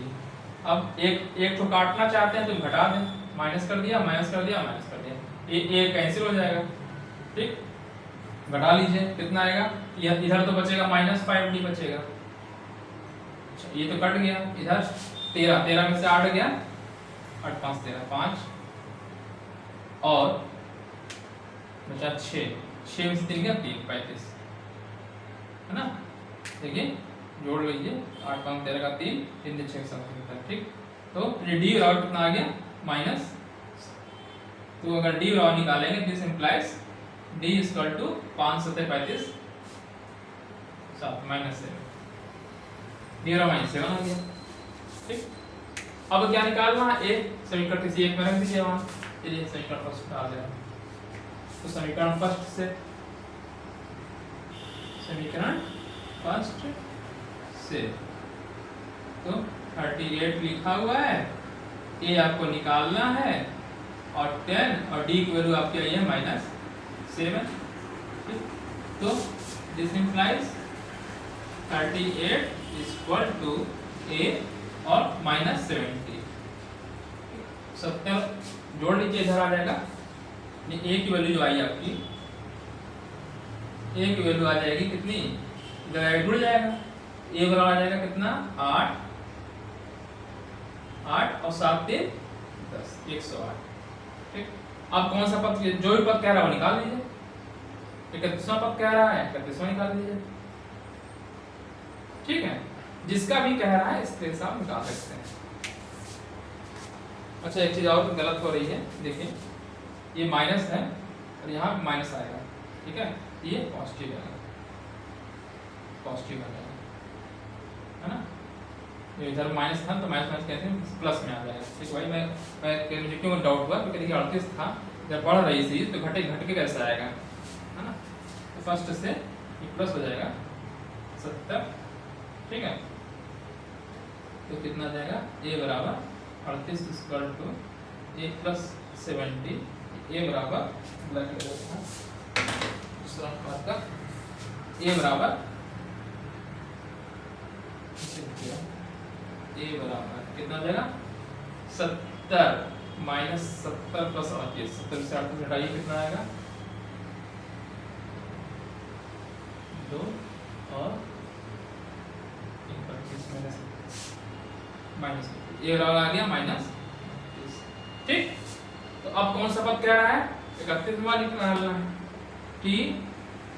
अब एक तो काटना चाहते हैं तो घटा दें, माइनस कर दिया, ये कैंसिल हो जाएगा। ठीक, घटा लीजिए, कितना आएगा, इधर तो बचेगा -5D बचेगा। अच्छा, ये तो कट गया, इधर 13 में से 8 गया, 8 5 13 5, और बचा 6 में से 3 गया 3 35 है ना। देखिए जोड़ लीजिए, 8 5 13 का 3 3 6 7। ठीक, तो D और कितना आ गया, माइनस। तो अगर D और निकालेंगे, this implies D equal to 5 7 35 7 -7, D और -7 आ गया। ठीक, अब क्या निकालना है, A समीकरण किसी एक में रख दीजिए वहां। चलिए समीकरण फर्स्ट आ गया, तो समीकरण फर्स्ट से तो 38 लिखा हुआ है, A आपको निकालना है, और 10 और D की वैल्यू आपकी आई है -7। तो this implies 38 equal to A और -70। 70 जोड़ लीजिए, इधर आ जाएगा। ये A की वैल्यू जो आई आपकी, A की वैल्यू आ जाएगी कितनी, इधर जुड़ जाएगा, A बराबर आ जाएगा कितना, 8 और 7 3 10, 108। ठीक, अब कौन सा पद, जो भी पद कह रहा है वो निकाल लीजिए। 31वां पद कह रहा है 31वां निकाल दीजिए। ठीक है, जिसका भी कह रहा है इस तरह से आप निकाल सकते हैं। अच्छा, एक चीज और गलत हो रही है, देखिए ये माइनस है और यहाँ माइनस आएगा। ठीक है, ये पॉजिटिव आएगा, पॉजिटिव आ जाएगा, है ना। ये इधर माइनस था तो माइनस माइनस कहते हैं प्लस में आ जाएगा। ठीक भाई, मैं मुझे क्यों डाउट हुआ, क्योंकि देखिए 38 था, जब बढ़ रही थी तो घट के कैसे आएगा, है ना। तो फर्स्ट से ये प्लस हो जाएगा 70। ठीक है, तो कितना आ जाएगा, a बराबर 38 square to a plus 70, a बराबर दूसरा बात का a बराबर कितना हो जाएगा 70 माइनस 70 प्लस 38, 70 से 38 हटाइए कितना आएगा 2 और 25 माइनस ये आ गया माइनस। ठीक, तो अब कौन सा पद कह रहा है, 31वां लिखना है कि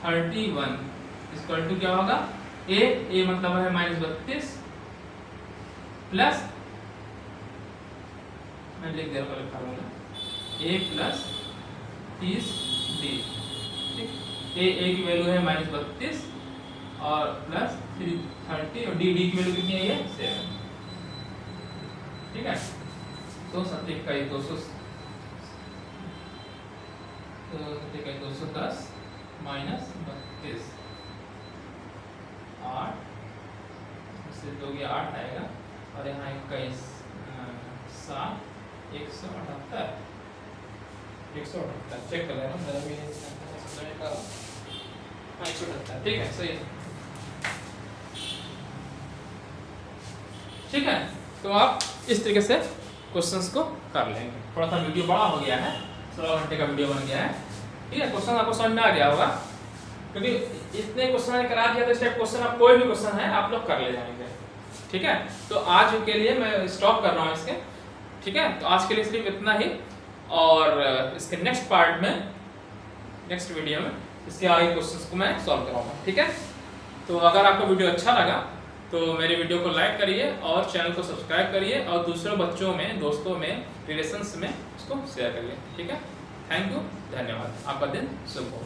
31 इक्वल टू क्या होगा, a मतलब है -32 प्लस, मैं लिख दे रहा हूँ a प्लस 30d। ठीक, a की वैल्यू है -32 और प्लस 30 और d की वैल्यू कितनी है, ये 7। ठीक है, तो 7 का 210 माइनस 32 8 इससे 2 के 8 आएगा और यहाँ 21 7 178 चेक कर लेना, मेरा भी 178। ठीक है, सही है। ठीक है, तो आप इस तरीके से क्वेश्चंस को कर लेंगे। थोड़ा सा वीडियो बड़ा हो गया है, 16 घंटे का वीडियो बन गया है। ठीक है, क्वेश्चन आपको समझ में आ गया होगा, क्योंकि इतने क्वेश्चन मैंने करा दिया तो इस टाइप क्वेश्चन आप कोई भी क्वेश्चन है आप लोग कर ले जाएंगे। ठीक है, तो आज के लिए मैं स्टॉप कर रहा हूँ इसके। ठीक है, तो आज के लिए सिर्फ इतना ही, और इसके नेक्स्ट पार्ट में, नेक्स्ट वीडियो में इसके आगे क्वेश्चंस को मैं सॉल्व कराऊंगा। ठीक है, तो अगर आपको वीडियो अच्छा लगा तो मेरे वीडियो को लाइक करिए और चैनल को सब्सक्राइब करिए और दूसरे बच्चों में, दोस्तों में, रिलेशंस में उसको शेयर करिए। ठीक है, थैंक यू, धन्यवाद, आपका दिन शुभ हो।